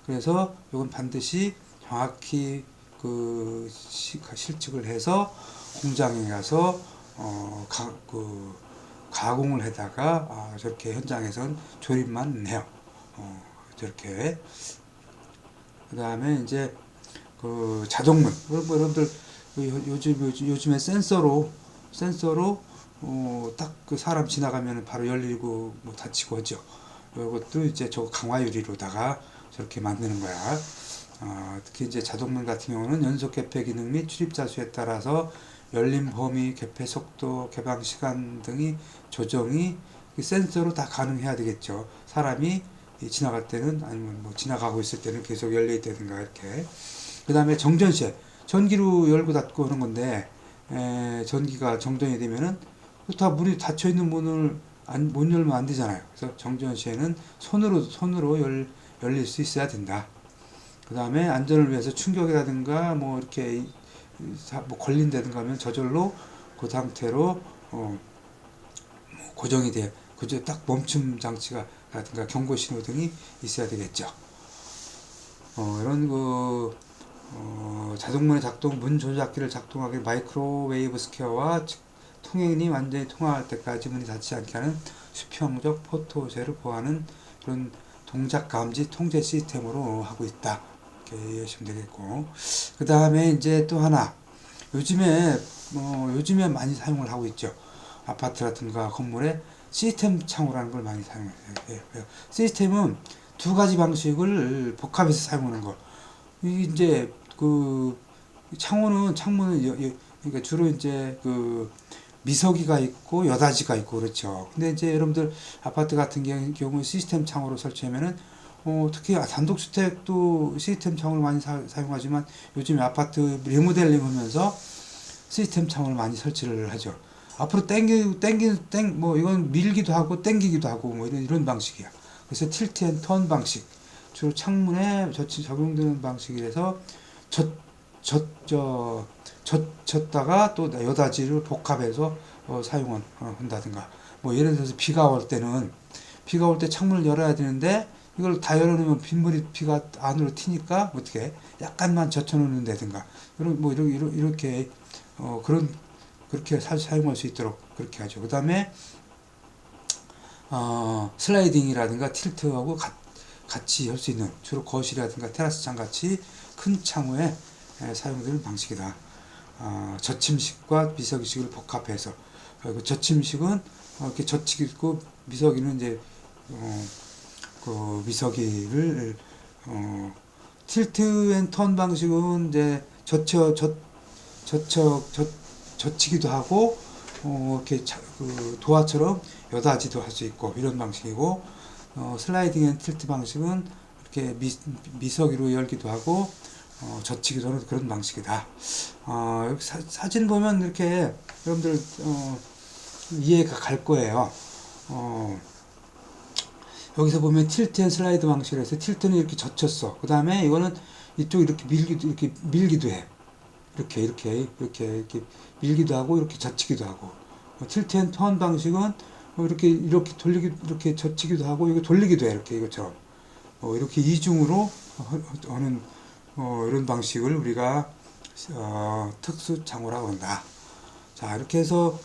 그래서 이건 반드시 정확히 그 실측을 해서 공장에 가서 가공을 해다가 저렇게 현장에서는 조립만 해요. 저렇게. 그 다음에 이제 그 자동문. 여러분들 요즘에 센서로 딱 그 사람 지나가면 바로 열리고 뭐 닫히고 하죠. 이것도 이제 저 강화유리로다가 저렇게 만드는 거야. 특히 이제 자동문 같은 경우는 연속 개폐 기능 및 출입자 수에 따라서 열림 범위, 개폐 속도, 개방 시간 등이 조정이 센서로 다 가능해야 되겠죠. 사람이 지나갈 때는 아니면 뭐 지나가고 있을 때는 계속 열려 있다든가 이렇게. 그 다음에 정전 시에 전기로 열고 닫고 하는 건데 전기가 정전이 되면은 다 문이 닫혀 있는 문을 못 열면 안 되잖아요. 그래서 정전 시에는 손으로 열릴 수 있어야 된다. 그 다음에 안전을 위해서 충격이라든가 뭐 이렇게 뭐 걸린다든가 하면 저절로 그 상태로 고정이 돼. 그저 딱 멈춤 장치가 라든가 경고 신호 등이 있어야 되겠죠. 이런 자동문의 작동, 문 조작기를 작동하기 마이크로웨이브 스퀘어와 통행이 완전히 통화할 때까지 문이 닫히지 않게 하는 수평적 포토제를 보호하는 그런 동작 감지 통제 시스템으로 하고 있다. 이렇게 이해하시면 되겠고. 그 다음에 이제 또 하나. 요즘에 많이 사용을 하고 있죠. 아파트라든가 건물에 시스템 창호라는 걸 많이 사용해요. 시스템은 두 가지 방식을 복합해서 사용하는 거. 이제 창문은 그러니까 주로 이제 미석이가 있고 여닫이가 있고 그렇죠. 근데 이제 여러분들 아파트 같은 경우 시스템 창호로 설치하면은 특히 단독주택도 시스템 창호를 많이 사용하지만 요즘에 아파트 리모델링 하면서 시스템 창호를 많이 설치를 하죠. 앞으로 뭐 이건 밀기도 하고 당기기도 하고 뭐 이런 방식이야. 그래서 틸트 앤 턴 방식. 주로 창문에 적용되는 방식이라서 젖혔다가 또 여닫이를 복합해서 사용한다든가. 뭐 예를 들어서 비가 올 때 창문을 열어야 되는데 이걸 다 열어놓으면 비가 안으로 튀니까 어떻게 약간만 젖혀놓는다든가 이렇게 그렇게 사용할 수 있도록 그렇게 하죠. 그 다음에 슬라이딩이라든가 틸트하고 같이 할 수 있는 주로 거실이라든가 테라스창 같이 큰 창호에 사용되는 방식이다. 젖힘식과 미석이식을 복합해서 젖힘식은 이렇게 젖히기 있고 미석이는 이제 미석이를 틸트 앤 턴 방식은 이제 젖히기도 하고 이렇게 도화처럼 여닫이도 할 수 있고 이런 방식이고 슬라이딩 앤 틸트 방식은 이렇게 미석이로 열기도 하고 젖히기도 하는 그런 방식이다. 여기 사진 보면 이렇게 여러분들 이해가 갈 거예요. 여기서 보면 틸트 앤 슬라이드 방식이라서 틸트는 이렇게 젖혔어. 그 다음에 이거는 이쪽 이렇게 밀기도 해. 이렇게 밀기도 하고 이렇게 젖히기도 하고. 틸트 앤 턴 방식은 이렇게 이렇게 젖히기도 하고 이거 돌리기도 해. 이것처럼 이렇게 이중으로 하는 이런 방식을 우리가 특수 창호라고 한다. 자, 이렇게 해서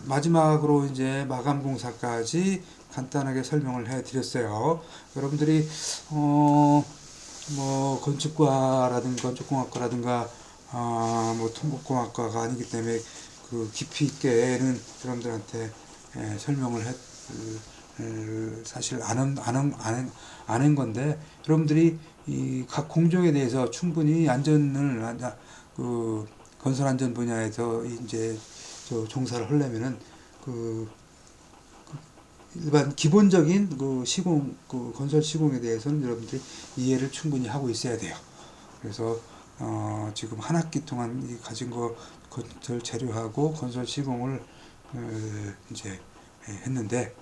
마지막으로 이제 마감 공사까지 간단하게 설명을 해 드렸어요. 여러분들이 뭐 건축공학과라든가 뭐 통곡공학과가 아니기 때문에 그 깊이 있게는 여러분들한테 설명을 사실 안 한 건데, 여러분들이 이 각 공정에 대해서 충분히 그 건설 안전 분야에서 이제 종사를 하려면은 그 일반 기본적인 그 건설 시공에 대해서는 여러분들이 이해를 충분히 하고 있어야 돼요. 그래서 지금 한 학기 동안 가진 건설 재료하고 건설 시공을 이제 했는데,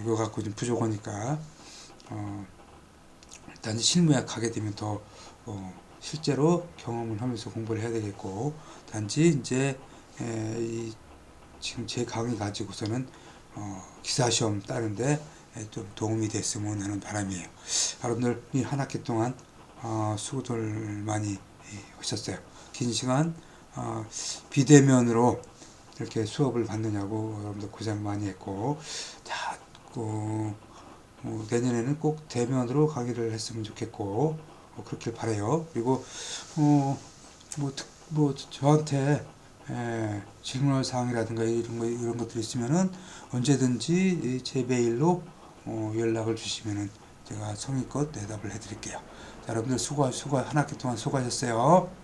이거 갖고 좀 부족하니까 일단 실무에 가게 되면 더 실제로 경험을 하면서 공부를 해야 되겠고, 단지 이제 지금 제 강의 가지고서는 기사시험 따는데 좀 도움이 됐으면 하는 바람이에요. 여러분들 이 한 학기 동안 수고들 많이 하셨어요. 긴 시간 비대면으로 이렇게 수업을 받느냐고 여러분들 고생 많이 했고, 자, 내년에는 꼭 대면으로 강의를 했으면 좋겠고, 그렇길 바라요. 그리고 저한테 질문할 사항이라든가 이런 것들이 있으면은 언제든지 제 메일로 연락을 주시면은 제가 성의껏 대답을 해드릴게요. 자, 여러분들 한 학기 동안 수고하셨어요.